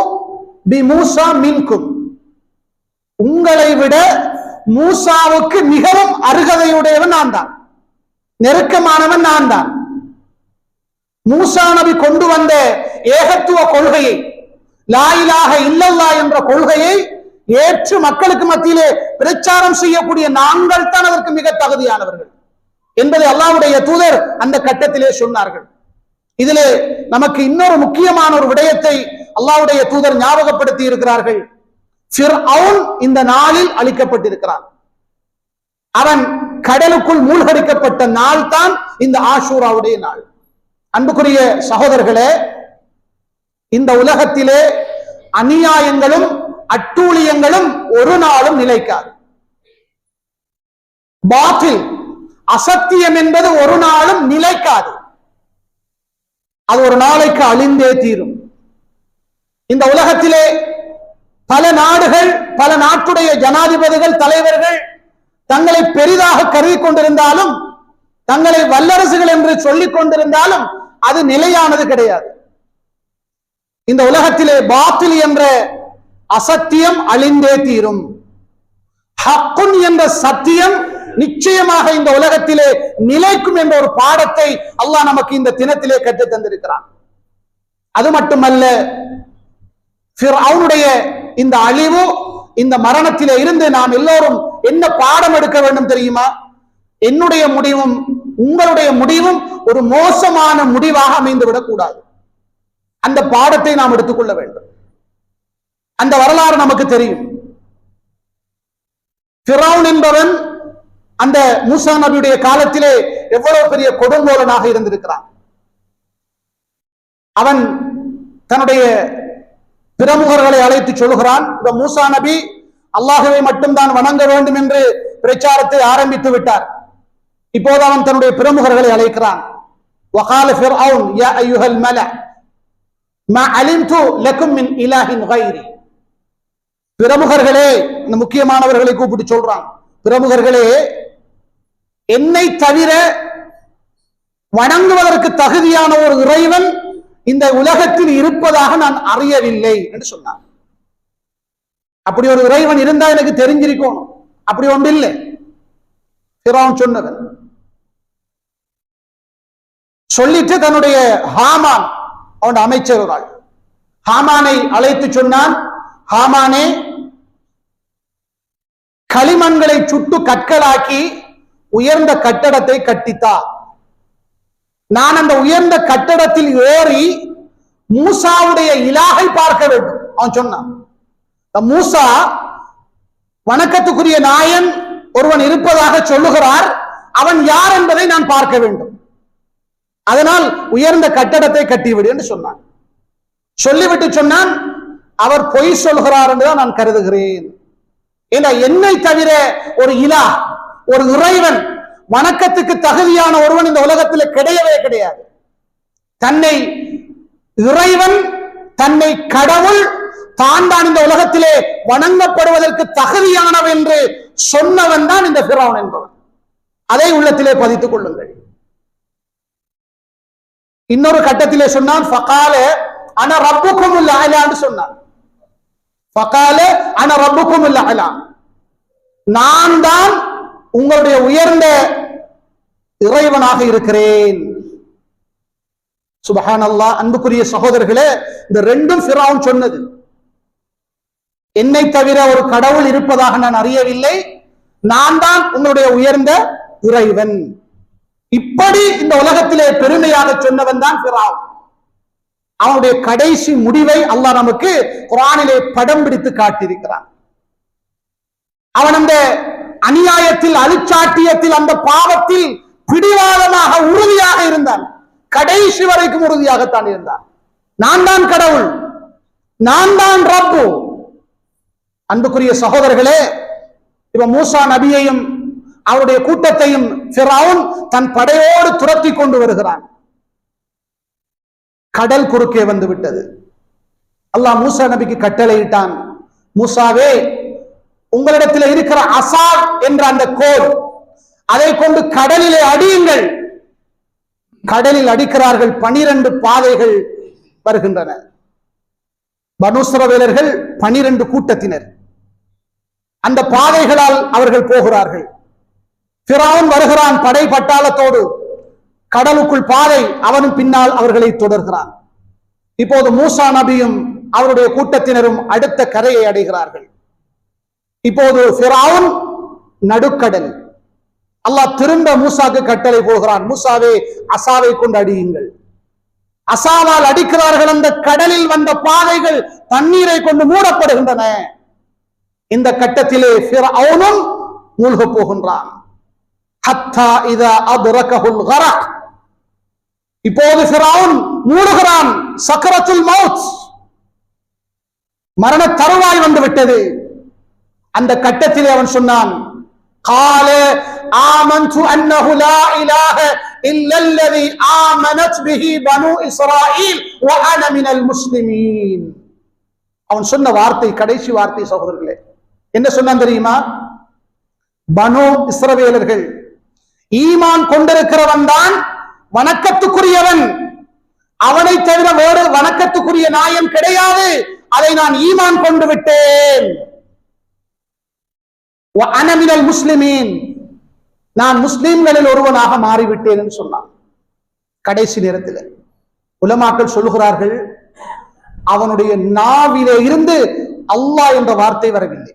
A: பி மூசா மின்கும், உங்களை விட மூசாவுக்கு மிகவும் அருகதையுடையவன் நான் தான், நெருக்கமானவன் நான் தான். மூசா நபி கொண்டு வந்த ஏகத்துவ கொள்கையை, லா இலாஹ இல்லல்லாஹ் என்ற கொள்கையை ஏற்று மக்களுக்கு மத்தியிலே பிரச்சாரம் செய்யக்கூடிய நாங்கள் தான் அதற்கு மிக தகுதியானவர்கள் என்பதை அல்லாஹ்வுடைய தூதர் அந்த கட்டத்திலே சொன்னார்கள். இதிலே நமக்கு இன்னொரு முக்கியமான ஒரு விடயத்தை அல்லாஹ்வுடைய தூதர் ஞாபகப்படுத்தி இருக்கிறார்கள். ஃபிர்அவுன் இந்த நாளில் அழிக்கப்பட்டிருக்கிறான். அவன் கடலுக்குள் மூழ்கடிக்கப்பட்ட நாள் தான் இந்த ஆஷூராவுடைய நாள். அன்புக்குரிய சகோதரர்களே, இந்த உலகத்திலே அநியாயங்களும் அட்டூழியங்களும் ஒரு நாளும் நிலைக்காது. பாத்தில் அசத்தியம் என்பது ஒரு நாளும் நிலைக்காது. அது ஒரு நாளைக்கு அழிந்தே தீரும். இந்த உலகத்திலே பல நாடுகள், பல நாட்டுடைய ஜனாதிபதிகள், தலைவர்கள் தங்களை பெரிதாக கருதி கொண்டிருந்தாலும், தங்களை வல்லரசுகள் என்று சொல்லிக் கொண்டிருந்தாலும் அது நிலையானது கிடையாது. இந்த உலகத்திலே பாத்தில் என்ற அசத்தியம் அழிந்தே தீரும். ஹக்குன் என்ற சத்தியம் நிச்சயமாக இந்த உலகத்திலே நிலைக்கும் என்ற ஒரு பாடத்தை அல்லாஹ் நமக்கு இந்த தினத்திலே கற்றுத் தந்திருக்கிறான். அது மட்டுமல்ல, ஃபிர்அவுனுடைய இந்த அழிவு, இந்த மரணத்திலே இருந்து நாம் எல்லோரும் என்ன பாடம் எடுக்க வேண்டும் தெரியுமா? என்னுடைய முடிவும் உங்களுடைய முடிவும் ஒரு மோசமான முடிவாக அமைந்துவிடக் கூடாது. அந்த பாடத்தை நாம் எடுத்துக்கொள்ள வேண்டும். அந்த வரலாறு நமக்கு தெரியும். ஃபிரௌன் என்பவன் அந்த மூசா நபியுடைய காலத்திலே எவ்வளவு பெரிய கொடுங்கோலனாக இருந்திருக்கிறான். அவன் தன்னுடைய பிரமுகர்களை அழைத்து சொல்கிறான், இந்த மூசா நபி அல்லாஹ்வை மட்டும்தான் வணங்க வேண்டும் என்று பிரச்சாரத்தை ஆரம்பித்து விட்டார். இப்போது அவன் தன்னுடைய பிரமுகர்களை அழைக்கிறான். வகால ஃபிர்அவுன் யா அய்யுஹல் மலஅ மா அலிம்து லக்கும் மின் இலாஹின் கைரி. பிரமுகர்களே, இந்த முக்கியமானவர்களை கூப்பிட்டு சொல்றான், பிரமுகர்களே, என்னை தவிர வணங்குவதற்கு தகுதியான ஒரு இறைவன் இந்த உலகத்தில் இருப்பதாக நான் அறியவில்லை என்று சொன்னான். அப்படி ஒரு இறைவன் இருந்தா எனக்கு தெரிஞ்சிருக்கணும். அப்படி ஒன்று இல்லை. ஃபிரௌன் சொன்னவன் சொல்லிட்டு தன்னுடைய ஹாமான், அவன் அமைச்சர் ஒரு ஆள், ஹாமானை அழைத்து சொன்னான், ஹாமானே, களிமண்களை சுட்டு கற்களாக்கி உயர்ந்த கட்டடத்தை கட்டித்தா. நான் அந்த உயர்ந்த கட்டடத்தில் ஏறி மூசாவுடைய இலாகை பார்க்க வேண்டும். அவன் சொன்னான், மூசா வணக்கத்துக்குரிய நாயன் ஒருவன் இருப்பதாக சொல்லுகிறார், அவன் யார் என்பதை நான் பார்க்க வேண்டும். அதனால் உயர்ந்த கட்டடத்தை கட்டிவிடு என்று சொன்னான். சொல்லிவிட்டு சொன்னான், அவர் பொய் சொல்கிறார் என்றுதான் நான் கருதுகிறேன். ஏன்னா என்னை தவிர ஒரு இலா, ஒரு இறைவன், வணக்கத்துக்கு தகுதியான ஒருவன் இந்த உலகத்தில் கிடையவே கிடையாது. தன்னை இறைவன், தன்னை கடவுள், தான் தான் இந்த உலகத்திலே வணங்கப்படுவதற்கு தகுதியானவன் என்று சொன்னவன் தான் இந்த ஃபிரௌன் என்பவன். அதை உள்ளத்திலே பதித்துக் கொள்ளுங்கள். இன்னொரு கட்டத்திலே சொன்னான், ஃபகால அன ரப்புக்குமுல் அஅலான்னு சொன்னான். ஃபகால அன ரப்புக்குமுல் அஅலா, நான் தான் உங்களுடைய உயர்ந்த இறைவனாக இருக்கிறேன். சுப்ஹானல்லாஹ். அன்புக்குரிய சகோதரர்களே, இந்த ரெண்டும் ஃபிரௌன் சொன்னது. என்னை தவிர ஒரு கடவுள் இருப்பதாக நான் அறியவில்லை, நான் தான் உங்களுடைய உயர்ந்த இறைவன். இப்படி இந்த உலகத்திலே பெருமையாக சொன்னவன் தான் ஃபிரௌன். அவனுடைய கடைசி முடிவை அல்லாஹ் நமக்கு குர்ஆனிலே படம் பிடித்து காட்டியிருக்கிறான். அவன் அந்த அநியாயத்தில், அழிச்சாட்டியத்தில், அந்த பாவத்தில் பிடிவாதமாக உறுதியாக இருந்தான். கடைசி வரைக்கும் உறுதியாகத்தான் இருந்தான். நான் தான் கடவுள், நான் தான் ரப்பு. அன்புக்குரிய சகோதரர்களே, இப்ப மூசா நபியையும் அவருடைய கூட்டத்தையும் ஃபிரௌன் தன் படையோடு துரத்தி கொண்டு வருகிறான். கடல் குறுக்கே வந்து விட்டது. அல்லாஹ் மூசா நபிக்கு கட்டளையிட்டான், மூசாவே, உங்களிடத்தில் இருக்கிற அசா என்ற அந்த கோல், அதை கொண்டு கடலிலே அடியுங்கள். கடலில் அடிக்கிறார்கள். 12 பாதைகள் வருகின்றன. பனூ இஸ்ரவேலர்கள் 12 கூட்டத்தினர். அந்த பாதைகளால் அவர்கள் போகிறார்கள். ஃபிரௌன் வருகிறான் படை பட்டாளத்தோடு. கடலுக்குள் பாதை, அவனும் பின்னால் அவர்களை தொடர்கிறான். இப்போது மூசா நபியும் அவருடைய கூட்டத்தினரும் அடுத்த கரையை அடைகிறார்கள். இப்போது ஃபிரௌன் நடுக்கடல். அல்லாஹ் திரும்ப மூசாக்கு கட்டளை போகிறான், மூசாவே, அசாவை கொண்டு அடியுங்கள். அசாவால் அடிக்கிறார்கள். அந்த கடலில் வந்த பாதைகள் தண்ணீரை கொண்டு மூடப்படுகின்றன. இந்த கட்டத்திலே ஃபிரௌனும் மூழ்க போகின்றான். ஹத்தா இதா அத்ரகஹுல் கரக், இப்போது ஃபிரௌன் மூழ்கிறான். சக்ரத்துல் மௌத், மரண தருவாய் வந்து விட்டது. அந்த கட்டத்திலே அவன் சொன்னான், قال آمنت أنه لا إله إلا الذي آمنت به بنو إسرائيل وأنا من المسلمين. அவன் சொன்ன வார்த்தை, கடைசி வார்த்தை சகோதரர்களே, என்ன சொன்னான் தெரியுமா? பனு இஸ்ரவேலர்கள் ஈமான் கொண்டிருக்கிறவன் தான் வணக்கத்துக்குரியவன், அவனை தவிர வேறு வணக்கத்துக்குரிய நாயன் கிடையாது, அதை நான் ஈமான் கொண்டு விட்டேன். وأنا من المسلمين, நான் முஸ்லிம்களில் ஒருவனாக மாறிவிட்டேன் என்று சொன்னான். கடைசி நேரத்தில் உலமாக்கள் சொல்லுகிறார்கள், அவனுடைய நாவிலே இருந்து அல்லாஹ் என்ற வார்த்தை வரவில்லை.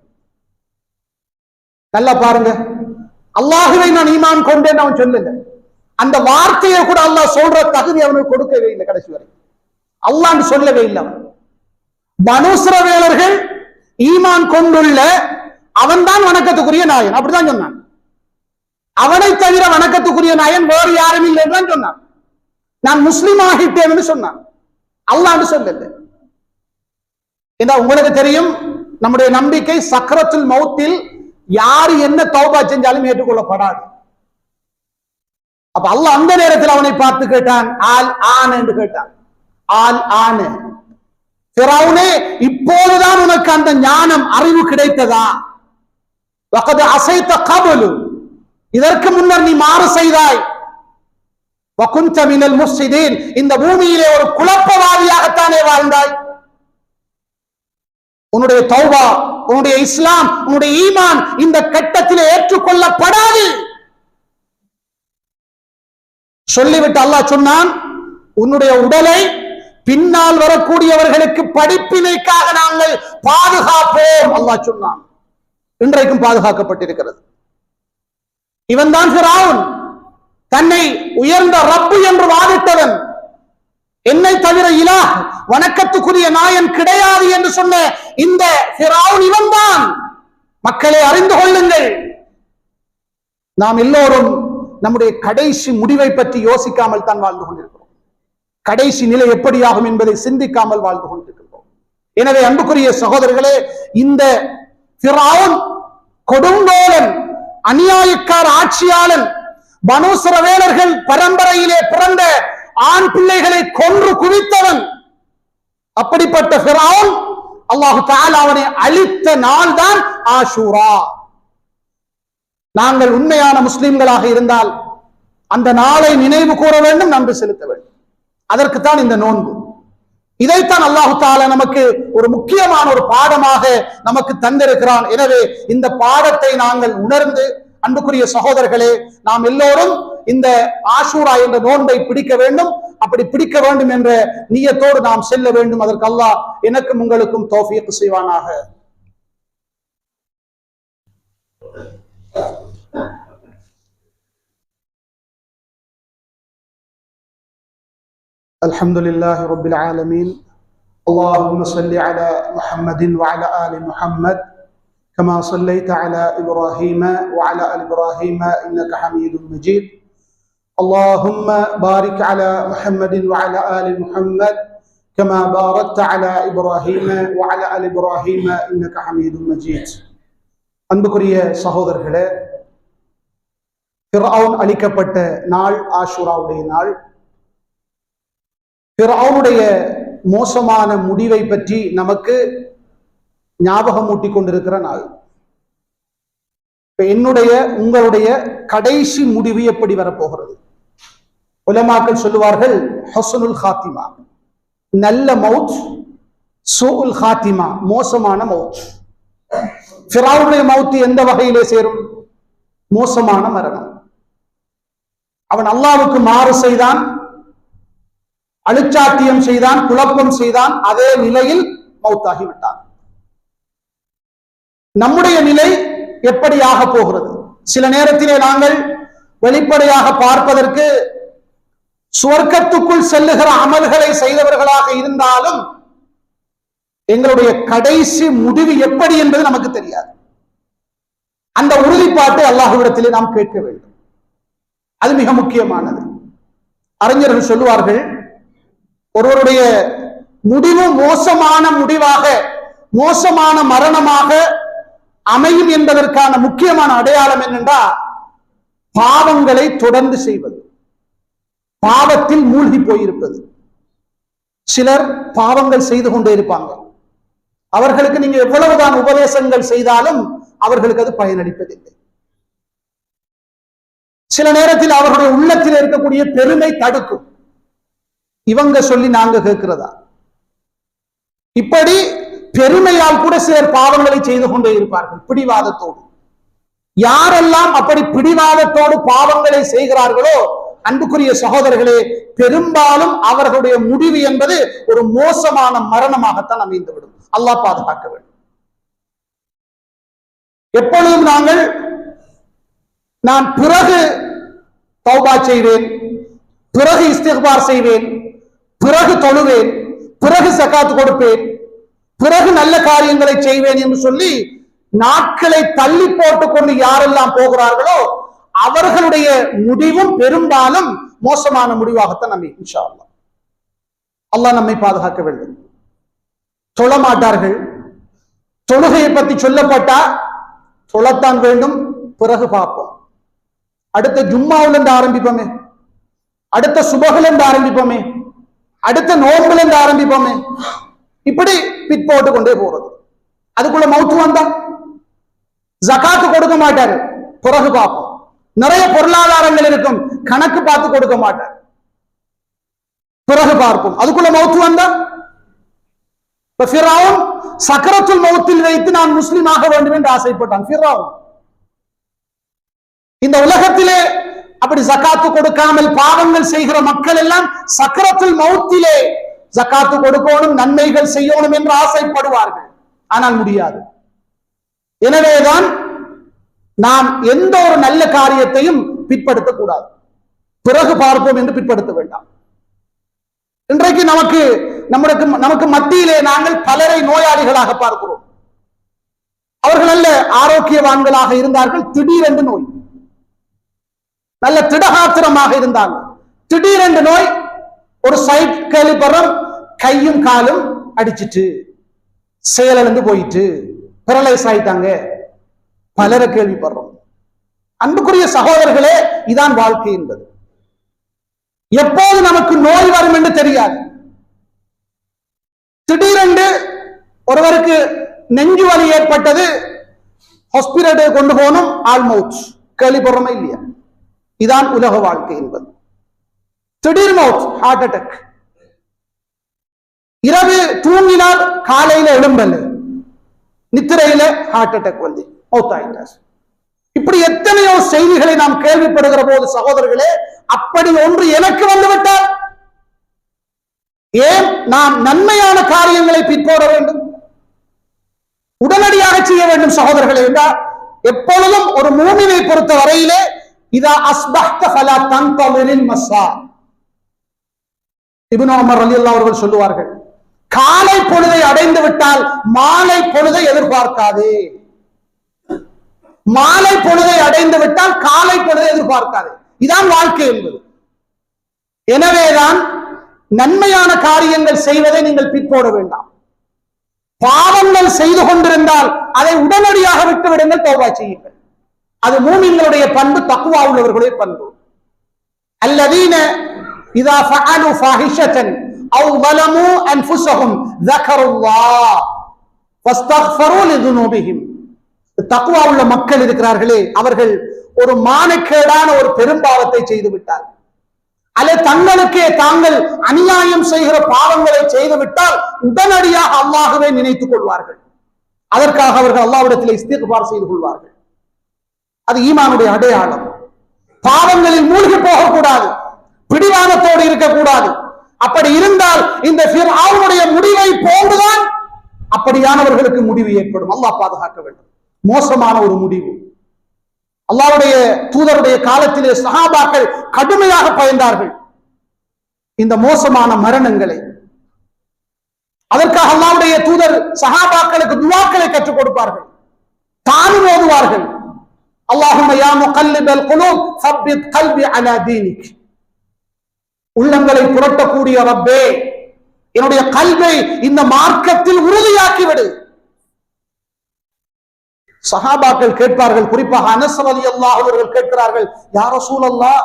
A: நல்லா பாருங்க, அல்லாஹுவை நான் ஈமான் கொண்டேன் அவன் சொல்லல. அந்த வார்த்தையை கூட அல்லாஹ் சொல்ற தகுதி அவனுக்கு கொடுக்கவே இல்லை. கடைசி வரை அல்லாஹ் சொல்லவே இல்லை. பனூ இஸ்ரவேலர்கள் ஈமான் கொண்டுள்ள அவன் தான் வணக்கத்துக்குரிய நாயன், அப்படிதான் சொன்னான். அவனை தவிர வணக்கத்துக்குரிய நாயன் வேறு யாரும் இல்லை என்றுதான் சொன்னான். நான் முஸ்லிம் ஆகிட்டேன் சொன்னான். அல்லாஹ் சொல்லல. உங்களுக்கு தெரியும், நம்முடைய நம்பிக்கை சக்ரத்துல் மௌத்தில் யாரு என்ன தௌபா செஞ்சாலும் ஏற்றுக்கொள்ளப்படாது. அப்ப அல்லாஹ் அந்த நேரத்தில் அவனை பார்த்து கேட்டான், ஆல் ஆன் என்று கேட்டான். ஆல் ஆன், ஃபிரௌனே, இப்போதுதான் உனக்கு அந்த ஞானம், அறிவு கிடைத்ததா? வகத் அஸைத கப்லு, இதற்கு முன்னர் நீ மாறு செய்தாய். வகுன்த மினல் முஃப்ஸிதீன், இந்த பூமியிலே ஒரு குழப்பவாதியாகத்தானே வாழ்ந்தாய். உன்னுடைய தௌபா, உன்னுடைய இஸ்லாம், உன்னுடைய ஈமான் இந்த கட்டத்திலே ஏற்றுக்கொள்ளப்படாது. சொல்லிவிட்டு அல்லாஹ் சொன்னான், உன்னுடைய உடலை பின்னால் வரக்கூடியவர்களுக்கு படிப்பினைக்காக நாங்கள் பாதுகாப்போம். அல்லாஹ் சொன்னான். இன்றைக்கும் பாதுகாக்கப்பட்டிருக்கிறது. இவன் தான் ஃபிரௌன், தன்னை உயர்ந்த ரப்பு என்று வாதிட்டவன், என்னை தவிர இலாஹ், வணக்கத்துக்குரிய நாயன் கிடையாது என்று சொன்ன இந்த ஃபிரௌன் இவன் தான். மக்களை அறிந்து கொள்ளுங்கள், நாம் எல்லோரும் நம்முடைய கடைசி முடிவை பற்றி யோசிக்காமல் தான் வாழ்ந்து கொண்டிருக்கிறோம். கடைசி நிலை எப்படியாகும் என்பதை சிந்திக்காமல் வாழ்ந்து கொண்டிருக்கிறோம். எனவே அன்புக்குரிய சகோதரர்களே, இந்த ஃபிரௌன் கொடுங்கோலன், அநியாயக்கார ஆட்சியாளன், பனூ இஸ்ரவேலர்கள் பரம்பரையிலே பிறந்த ஆண் பிள்ளைகளை கொன்று குவித்தவன். அப்படிப்பட்ட ஃபிரௌன் அல்லாஹ் தஆலா அவனை அழித்த நாள் தான் ஆஷூரா. நாங்கள் உண்மையான முஸ்லிம்களாக இருந்தால் அந்த நாளை நினைவு கூற வேண்டும், நன்றி செலுத்த வேண்டும். அதற்குத்தான் இந்த நோன்பு. இதைத்தான் அல்லாஹு தஆலா நமக்கு ஒரு முக்கியமான ஒரு பாடமாக நமக்கு தந்திருக்கிறான். எனவே இந்த பாடத்தை நாங்கள் உணர்ந்து, அன்புக்குரிய சகோதரர்களே, நாம் எல்லோரும் இந்த ஆஷூரா என்ற நோன்பை பிடிக்க வேண்டும். அப்படி பிடிக்க வேண்டும் என்ற நியத்தோடு நாம் செல்ல வேண்டும். அதற்கு அல்லாஹ் எனக்கும் உங்களுக்கும் தௌஃபீக் செய்வானாக. அல்ஹம்துலில்லாஹி ரப்பில் ஆலமீன். اللهم صل على محمد وعلى آل محمد كما صليت على إبراهيم وعلى آل إبراهيم إنك حميد مجيد. اللهم بارك على محمد وعلى آل محمد كما باركت على إبراهيم وعلى آل إبراهيم إنك حميد مجيد. அன்புக்குரிய சகோதரர்களே, ஃபிர்அவுன் அழிக்கப்பட்ட நாள் ஆஷூராவுடைய நாள். ஃபிர்அவுனுடைய மோசமான முடிவை பற்றி நமக்கு ஞாபகம் ஊட்டிக் கொண்டிருக்கிற நாள். என்னுடைய உங்களுடைய கடைசி முடிவு எப்படி வரப்போகிறது? உலமாக்கள் சொல்லுவார்கள், ஹஸ்னுல் ஹாத்திமா நல்ல மவுத், சூஉல் ஹாத்திமா மோசமான மவுத். ஃபிர்அவுனுடைய மவுத் எந்த வகையிலே சேரும்? மோசமான மரணம். அவன் அல்லாஹ்வுக்கு மாறு செய்தான், அழுச்சாட்டியம் செய்தான், குழப்பம் செய்தான், அதே நிலையில் மௌத்தாகிவிட்டான். நம்முடைய நிலை எப்படியாக போகிறது? சில நேரத்திலே நாங்கள் வெளிப்படையாக பார்ப்பதற்கு சுவர்க்கத்துக்குள் செல்லுகிற அமல்களை செய்தவர்களாக இருந்தாலும் எங்களுடைய கடைசி முடிவு எப்படி என்பது நமக்கு தெரியாது. அந்த உறுதிப்பாட்டை அல்லாஹ்விடத்திலே நாம் கேட்க வேண்டும். அது மிக முக்கியமானது. அறிஞர்கள் சொல்லுவார்கள், ஒருவருடைய முடிவு மோசமான முடிவாக, மோசமான மரணமாக அமையும் என்பதற்கான முக்கியமான அடையாளம் என்னென்றால் பாவங்களை தொடர்ந்து செய்வது, பாவத்தில் மூழ்கி போயிருப்பது. சிலர் பாவங்கள் செய்து கொண்டே இருப்பாங்க. அவர்களுக்கு நீங்க எவ்வளவுதான் உபதேசங்கள் செய்தாலும் அவர்களுக்கு அது பயனளிப்பதில்லை. சில நேரத்தில் அவர்களுடைய உள்ளத்தில் இருக்கக்கூடிய பெருமை தடுக்கும். இவங்க சொல்லி நாங்க கேட்கிறதா? இப்படி பெருமையால் கூட சிலர் பாவங்களை செய்து கொண்டே இருப்பார்கள், பிடிவாதத்தோடு. யாரெல்லாம் அப்படி பிடிவாதத்தோடு பாவங்களை செய்கிறார்களோ, அன்புக்குரிய சகோதரர்களே, பெரும்பாலும் அவர்களுடைய முடிவு என்பது ஒரு மோசமான மரணமாகத்தான் அமைந்துவிடும். அல்லாஹ் பாதுகாக்க வேண்டும். எப்பொழுதும் நான் பிறகு தௌபா செய்வேன், பிறகு இஸ்திக்பார் செய்வேன், பிறகு தொழுவேன், பிறகு ஸகாத் கொடுப்பேன், பிறகு நல்ல காரியங்களை செய்வேன் என்று சொல்லி நாட்களை தள்ளி போட்டுக் கொண்டு யாரெல்லாம் போகிறார்களோ அவர்களுடைய முடிவும் பெரும்பாலும் மோசமான முடிவாகத்தான் நம்ம இன்ஷா அல்லாஹ். அல்லாஹ் நம்மை பாதுகாக்க வேண்டும். தொழ மாட்டார்கள். தொழுகையை பற்றி சொல்லப்பட்டா தொழத்தான் வேண்டும், பிறகு பார்ப்போம். அடுத்த ஜும்மாவுல இருந்து ஆரம்பிப்போமே, அடுத்த சுபகுல இருந்து ஆரம்பிப்போமே, அடுத்த நோன்புல இருந்து ஆரம்பிப்போமே, இப்படி பிற்போட்டு கொண்டே போறது. அதுக்குள்ள மௌத்து வந்தா ஜகாத்து கொடுக்க மாட்டாரு, பிறகு பார்ப்போம். நிறைய பொருளாதாரங்கள் இருக்கும், கணக்கு பார்த்து கொடுக்க மாட்டார், பிறகு பார்ப்போம். அதுக்குள்ள மௌத்து வந்தா ஃபிர்அவுன் சக்கரத்துல் மௌத்தில் வைத்து நான் முஸ்லிமாக வேண்டும் என்று ஆசைப்பட்டான். ஃபிர்அவுன் இந்த உலகத்திலே அப்படி ஜகாத்து கொடுக்காமல் பாவங்கள் செய்கிற மக்கள் எல்லாம் சக்கரத்துல் மௌத்திலே ஜகாத்து கொடுக்கணும், நன்மைகள் செய்யணும் என்று ஆசைப்படுவார்கள். ஆனால் முடியாது. எனவேதான் நாம் எந்த ஒரு நல்ல காரியத்தையும் பிற்படுத்தக் கூடாது. பிறகு பார்ப்போம் என்று பிற்படுத்த வேண்டாம். இன்றைக்கு நமக்கு மத்தியிலே நாங்கள் பலரை நோயாளிகளாக பார்க்கிறோம். அவர்கள் நல்ல ஆரோக்கியவான்களாக இருந்தார்கள், திடீரென்று நோய். நல்ல திடகாத்திரமாக இருந்தாங்க, திடீரென்று நோய். ஒரு சைட் கேள்விப்படுறோம், கையும் காலும் அடிச்சிட்டு செயலிழந்து போயிட்டு பெரலைஸ் ஆயிட்டாங்க. பலரை கேள்விப்படுறோம். அன்புக்குரிய சகோதரர்களே, இதான் வாழ்க்கை என்பது. எப்போது நமக்கு நோய் வரும் என்று தெரியாது. திடீரென்று ஒருவருக்கு நெஞ்சு வலி ஏற்பட்டது, ஹாஸ்பிட்டலுக்கு கொண்டு போகணும், ஆல்மவுட் கேள்விப்படுறோமா இல்லையா? இதான் உலக வாழ்க்கை என்பது. திடீர் மவுத், ஹார்ட் அட்டாக். இரவு தூங்கினால் காலையில எழும்பல, நித்திரையில ஹார்ட் அட்டாக் வந்து மவுத்தாயிட்டார். இப்படி எத்தனையோ செய்திகளை நாம் கேள்விப்படுகிற போது சகோதரர்களே, அப்படி ஒன்று எனக்கு வந்துவிட்டால் ஏன் நாம் நன்மையான காரியங்களை பிற்போட வேண்டும், உடனடியாக செய்ய வேண்டும் சகோதரர்களே? என்றால் எப்பொழுதும் ஒரு மூமினை பொறுத்த வரையிலே இதா அஸ்பஹ்த ஃபலா தன்தலிரில் மஸா. இப்னு உமர் ரலியல்லாஹு அவர்கள் சொல்லுவார்கள், காலை பொழுதை அடைந்து விட்டால் மாலை பொழுதை எதிர்பார்க்காதே. மாலை பொழுதை அடைந்து விட்டால் காலை பொழுதை எதிர்பார்க்காதே. இதான் வாழ்க்கை என்பது. எனவேதான் நன்மையான காரியங்கள் செய்வதை நீங்கள் பிற்போட வேண்டாம். பாவங்கள் செய்து கொண்டிருந்தால் அதை உடனடியாக விட்டுவிடுங்கள், தௌபா செய்யுங்கள். அது மூமின்களுடைய பண்பு, தக்வா உள்ளவர்களுடைய பண்பு. அல்லதீன இதா ஃபஅலு ஃபாஹிஷத்தன் அவ் ظلموا انفسهم ذكروا الله فاستغفروا لذنوبهم. தக்வா உள்ள மக்கள் இருக்கிறார்களே, அவர்கள் ஒரு மானக்கேடான ஒரு பெரும்பாவத்தை செய்து விட்டார், அல்லது தங்களுக்கே தாங்கள் அநியாயம் செய்கிற பாவங்களை செய்து விட்டால் உடனடியாக அல்லாஹ்வை நினைத்துக் கொள்வார்கள். அதற்காக அவர்கள் அல்லாஹ்விடத்தில் இஸ்திக்பார் செய்து கொள்வார்கள். அது ஈமானுடைய அடையாளம். பாவங்களில் மூழ்கி போகக்கூடாது, பிடிவாதத்தோடு இருக்கக்கூடாது. அப்படி இருந்தால் இந்த ஃபிர்அவுனுடைய முடிவை போன்றுதான் அப்படியானவர்களுக்கு முடிவு ஏற்படும். அல்லாஹ் பாதுகாக்க வேண்டும். மோசமான ஒரு முடிவு. அல்லாஹ்வுடைய தூதருடைய காலத்திலே சஹாபாக்கள் கடுமையாக பயந்தார்கள் இந்த மோசமான மரணங்களை. அதற்காக அல்லாஹ்வுடைய தூதர் சஹாபாக்களுக்கு துஆக்களை கற்றுக் கொடுப்பார்கள், தானும் ஓதுவார்கள். அல்லாஹும்ம யா முகல்லிபல் குலூப் சப்பித் கல்பி அலா தீனிக். உள்ளங்களை புரட்டக்கூடிய ரப்பே, என்னுடைய கல்வை இந்த மார்க்கத்தில் உறுதியாக்கிவிடு. சஹாபாக்கள் கேட்பார்கள், குறிப்பாக அனஸ் ரலியல்லாஹு அவர்கள் கேட்கிறார்கள், யா ரசூலல்லாஹ்,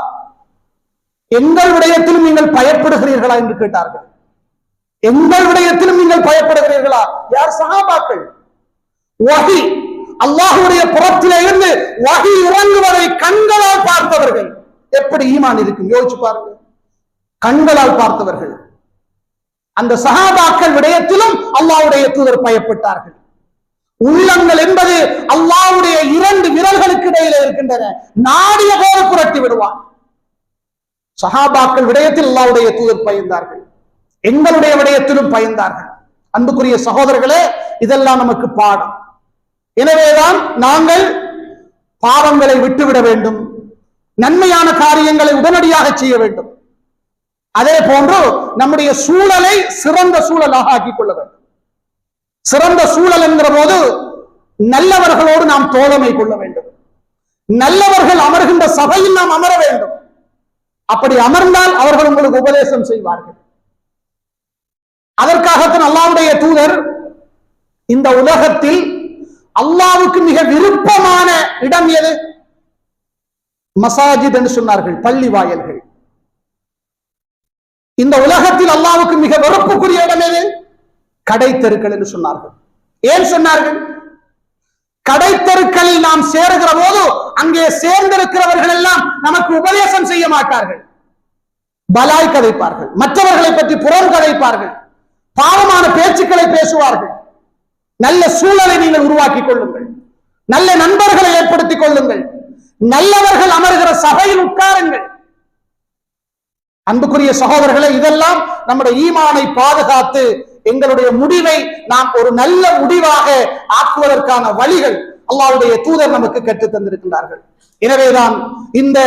A: எங்கள் விடயத்திலும் நீங்கள் பயப்படுகிறீர்களா என்று கேட்டார்கள். எங்கள் விடயத்திலும் நீங்கள் பயப்படுகிறீர்களா? யார்? சஹாபாக்கள். வஹி, அல்லாஹ்வுடைய புறத்திலே இருந்து வஹி இறங்குவதை கண்களால் பார்த்தவர்கள். எப்படி ஈமான் இருக்கும் யோசிச்சு பாருங்க. கண்களால் பார்த்தவர்கள். அந்த சஹாபாக்கள் விடயத்திலும் அல்லாஹ்வுடைய தூதர் பயப்பட்டார்கள். உள்ளங்கள் என்பது அல்லாஹ்வுடைய இரண்டு விரல்களுக்கு இடையில இருக்கின்றன, நாடிய போல புரட்டி விடுவான். சஹாபாக்கள் விடயத்தில் அல்லாஹ்வுடைய தூதர் பயந்தார்கள், எங்களுடைய விடயத்திலும் பயந்தார்கள். அன்புக்குரிய சகோதரர்களே, இதெல்லாம் நமக்கு பாடம். எனவேதான் நாங்கள் பாவங்களை விட்டுவிட வேண்டும், நன்மையான காரியங்களை உடனடியாக செய்ய வேண்டும். அதே போன்று நம்முடைய சூழலை சிறந்த சூழலாக ஆக்கிக் கொள்ள வேண்டும். சிறந்த சூழல் என்கிற போது நல்லவர்களோடு நாம் தோழமை கொள்ள வேண்டும். நல்லவர்கள் அமர்கின்ற சபையில் நாம் அமர வேண்டும். அப்படி அமர்ந்தால் அவர்கள் உங்களுக்கு உபதேசம் செய்வார்கள். அதற்காகத்தான் அல்லாஹ்வுடைய தூதர் இந்த உலகத்தில் அல்லாஹ்வுக்கு மிக விருப்பமான இடம் எது? மசாஜித் என்று சொன்னார்கள், பள்ளி வாயல்கள். இந்த உலகத்தில் அல்லாஹ்வுக்கு மிக வெறுப்புக்குரிய இடம் எது? கடை தெருக்கள் என்று சொன்னார்கள். ஏன் சொன்னார்கள்? கடை தெருக்களில் நாம் சேருகிற போது அங்கே சேர்ந்திருக்கிறவர்கள் எல்லாம் நமக்கு உபதேசம் செய்ய மாட்டார்கள், பலாய் கதைப்பார்கள், மற்றவர்களை பற்றி புறம் கதைப்பார்கள், பாவமான பேச்சுக்களை பேசுவார்கள். நல்ல சூழலை நீங்கள் உருவாக்கிக் கொள்ளுங்கள், நல்ல நண்பர்களை ஏற்படுத்திக் கொள்ளுங்கள், நல்லவர்கள் அமர்கிற சபையில் உட்காருங்கள். அன்புக்குரிய சகோதரர்களை, இதெல்லாம் நம்முடைய ஈமானை பாதுகாத்து எங்களுடைய முடிவை நாம் ஒரு நல்ல முடிவாக ஆக்குவதற்கான வழிகள் அல்லாஹ்வுடைய தூதர் நமக்கு கற்றுத் தந்திருக்கிறார்கள். எனவேதான் இந்த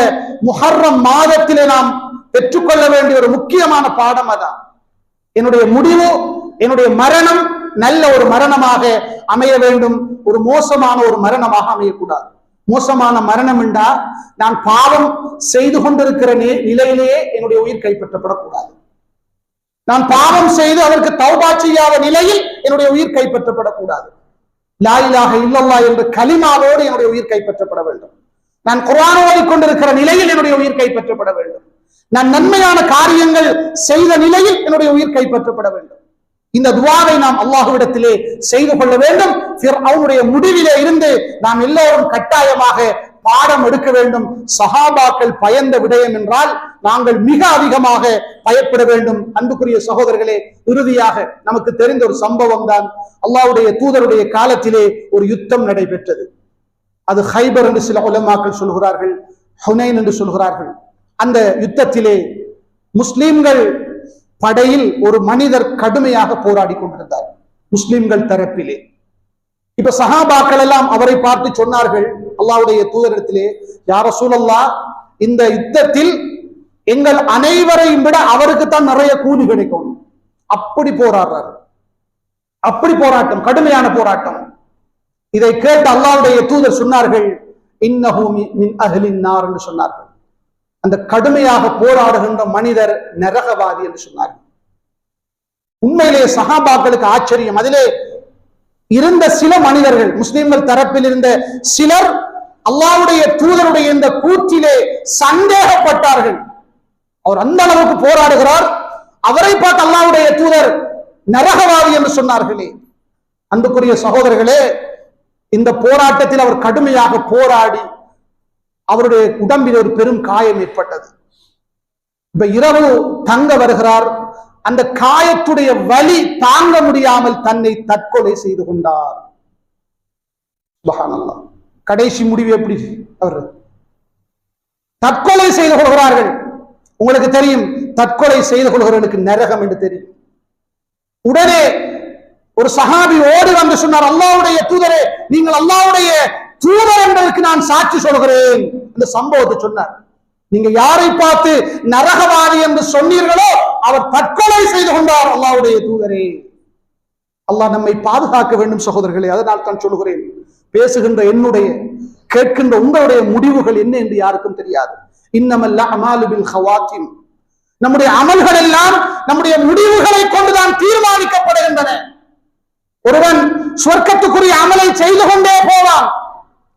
A: முஹர்ரம் மாதத்திலே நாம் பெற்றுக்கொள்ள வேண்டிய ஒரு முக்கியமான பாடம் அதான். என்னுடைய முடிவு, என்னுடைய மரணம் நல்ல ஒரு மரணமாக அமைய வேண்டும், ஒரு மோசமான ஒரு மரணமாக அமையக்கூடாது. மோசமான மரணம் என்றா நான் பாவம் செய்து கொண்டிருக்கிற நிலையிலேயே என்னுடைய உயிர் கைப்பற்றப்படக்கூடாது. நான் பாவம் செய்து அதற்கு தௌபா செய்யாத நிலையில் என்னுடைய உயிர் கைப்பற்றப்படக்கூடாது. லா இலாஹ இல்லல்லாஹ் என்ற கலிமாவோடு என்னுடைய உயிர் கைப்பற்றப்பட வேண்டும். நான் குர்ஆன் ஓதிக்கொண்டிருக்கிற நிலையில் என்னுடைய உயிர் கைப்பற்றப்பட வேண்டும். நான் நன்மையான காரியங்கள் செய்த நிலையில் என்னுடைய உயிர் கைப்பற்றப்பட வேண்டும். இந்த துஆவை நாம் அல்லாஹ்விடத்திலே செய்து கொள்ள வேண்டும். ஃபிர்அவுனுடைய முடிவிலே இருந்து நாம் எல்லோரும் கட்டாயமாக பாடம் எடுக்க வேண்டும். சஹாபாக்கள் பயந்த விடயம் என்றால் நாங்கள் மிக அதிகமாக பயப்பட வேண்டும். அன்புக்குரிய சகோதரர்களே, இறுதியாக நமக்கு தெரிந்த ஒரு சம்பவம் தான், அல்லாஹ்வுடைய தூதருடைய காலத்திலே ஒரு யுத்தம் நடைபெற்றது. அது ஹைபர் என்று சில உலமாக்கள் சொல்கிறார்கள், ஹுனைன் என்று சொல்கிறார்கள். அந்த யுத்தத்திலே முஸ்லிம்கள் படையில் ஒரு மனிதர் கடுமையாக போராடி கொண்டிருந்தார், முஸ்லிம்கள் தரப்பிலே. இப்ப சஹாபாக்கள் எல்லாம் அவரை பார்த்து சொன்னார்கள், அல்லாஹ்வுடைய தூதரிடத்திலே, யா ரசூலல்லாஹ், இந்த யுத்தத்தில் எங்கள் அனைவரையும் விட அவருக்கு தான் நிறைய கூலி கிடைக்கும். அப்படி போராடுறார், அப்படி போராட்டம், கடுமையான போராட்டம். இதை கேட்டு அல்லாஹ்வுடைய தூதர் சொன்னார்கள், இன்னஹு மின் அஹ்லின் நார் என்று சொன்னார்கள். அந்த கடுமையாக போராடுகின்ற மனிதர் நரகவாதி என்று சொன்னார்கள். உண்மையிலே சஹாபாக்களுக்கு ஆச்சரியம். அதிலே இருந்த சில மனிதர்கள், முஸ்லிம்கள் தரப்பில் இருந்த சிலர் அல்லாஹ்வுடைய தூதருடைய இந்த கூற்றிலே சந்தேகப்பட்டார்கள். அவர் அந்த அளவுக்கு போராடுகிறார், அவரை பார்த்து அல்லாஹ்வுடைய தூதர் நரகவாதி என்று சொன்னார்களே. அன்புக்குரிய சகோதரர்களே, இந்த போராட்டத்தில் அவர் கடுமையாக போராடி அவருடைய உடம்பில் ஒரு பெரும் காயம் ஏற்பட்டது. இப்ப இரவு தங்க வருகிறார், அந்த காயத்துடைய வலி தாங்க முடியாமல் தன்னை தற்கொலை செய்து கொண்டார். சுப்ஹானல்லாஹ். கடைசி முடிவு எப்படி? அவர் தற்கொலை செய்து கொள்கிறார்கள். உங்களுக்கு தெரியும், தற்கொலை செய்து கொள்கிறவர்களுக்கு நரகம் என்று தெரியும். உடனே ஒரு சஹாபி ஓடி வந்து சொன்னார், அல்லாஹ்வுடைய தூதரே, நீங்கள் அல்லாஹ்வுடைய தூதர் என்பதற்கு நான் சாட்சி சொல்கிறேன். இந்த சம்பவத்தை சொன்னார். நீங்க யாரை பார்த்து நரகவாதி என்று சொன்னீர்களோ அவர் தற்கொலை செய்து கொண்டார், அல்லாஹ்வுடைய தூதரே. அல்லாஹ் நம்மை பாதுகாக்க வேண்டும் சகோதரர்களே. அதனால் தான் சொல்கிறேன், பேசுகின்ற என்னுடைய, கேட்கின்ற உங்களுடைய முடிவுகள் என்ன என்று யாருக்கும் தெரியாது. இன்னமல் அமாலு பில் ஹவாத்திம். நம்முடைய அமல்கள் எல்லாம் நம்முடைய முடிவுகளை கொண்டுதான் தீர்மானிக்கப்படுகின்றன. ஒருவன் சொர்க்கத்துக்குரிய அமலை செய்து கொண்டே போவான்,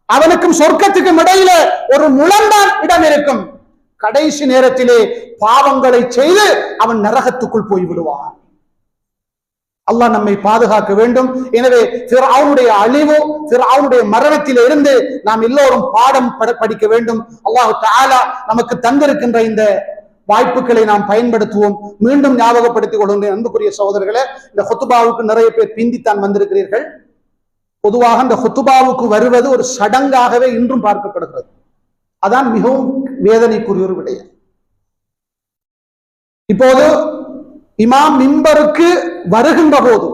A: அவனுக்கும் சொர்க்கத்துக்கும் இடையில ஒரு முழந்தான் இடம் இருக்கும். கடைசி நேரத்திலே பாவங்களை செய்து அவன் நரகத்துக்குள் போய் விடுவான். அல்லாஹ் நம்மை பாதுகாக்க வேண்டும். எனவே ஃபிர்அவுனுடைய அழிவு, ஃபிர்அவுனுடைய மரணத்திலே இருந்து நாம் எல்லோரும் பாடம் படிக்க வேண்டும். அல்லாஹ் தஆலா நமக்கு தந்திருக்கின்ற இந்த வாய்ப்புகளை நாம் பயன்படுத்துவோம். மீண்டும் ஞாபகப்படுத்திக் கொள்கின்றேன் அன்புக்குரிய சகோதரர்களே, இந்த ஹுத்பாவுக்கு நிறைய பேர் பிந்தித்தான் வந்திருக்கிறீர்கள். பொதுவாக இந்த ஹுத்பாவுக்கு வருவது ஒரு சடங்காகவே இன்றும் பார்க்கப்படுகிறது. அதான் மிகவும் வேதனைக்குரிய ஒரு விடயம். இப்போது இமாம் மிம்பருக்கு வருகின்ற போது,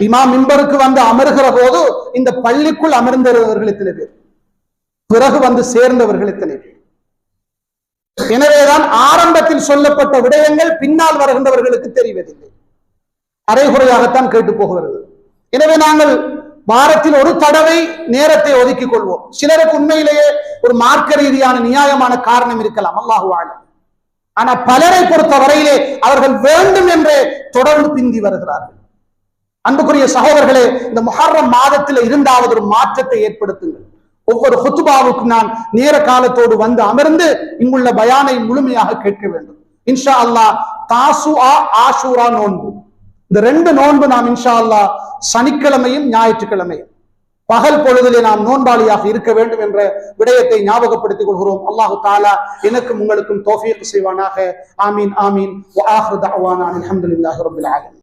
A: இமாம் மிம்பருக்கு வந்து அமர்கிற போது இந்த பள்ளிக்குள் அமர்ந்தவர்கள் எத்தனை பேர், பிறகு வந்து சேர்ந்தவர்கள் எத்தனை பேர்? எனவேதான் ஆரம்பத்தில் சொல்லப்பட்ட விடயங்கள் பின்னால் வருகின்றவர்களுக்கு தெரிவதில்லை, அரைகுறையாகத்தான் கேட்டு போகிறது. எனவே நாங்கள் வாரத்தில் ஒரு தடவை நேரத்தை ஒதுக்கிக் கொள்வோம். சிலருக்கு உண்மையிலேயே ஒரு மார்க்க ரீதியான நியாயமான காரணம் இருக்கலாம், அல்லாஹு ஆலம். ஆனா பலரை பொறுத்த வரையிலே அவர்கள் வேண்டும் என்றே தொடர்ந்து பிந்தி வருகிறார்கள். அன்புக்குரிய சகோதரர்களே, இந்த முஹர்ரம் மாதத்தில் இரண்டாவது ஒரு மாற்றத்தை ஏற்படுத்துங்கள். ஒவ்வொரு ஹுத்பாவுக்கும் நான் நேர காலத்தோடு வந்து அமர்ந்து இங்குள்ள பயானை முழுமையாக கேட்க வேண்டும். இன்ஷா அல்லாஹ் தாசுஆ ஆஷூரா நோன்பு, இந்த ரெண்டு நோன்பு நாம் இன்ஷா அல்லாஹ் சனிக்கிழமையும் ஞாயிற்றுக்கிழமையும் பகல் பொழுதிலே நாம் நோன்பாளியாக இருக்க வேண்டும் என்ற விடயத்தை ஞாபகப்படுத்திக் கொள்கிறோம். அல்லாஹு தஆலா எனக்கும் உங்களுக்கும் தௌஃபீக் செய்வானாக. ஆமீன் ஆமீன். வ ஆகிரு தஅவானா அல்ஹம்துலில்லாஹி ரப்பில் ஆலமீன்.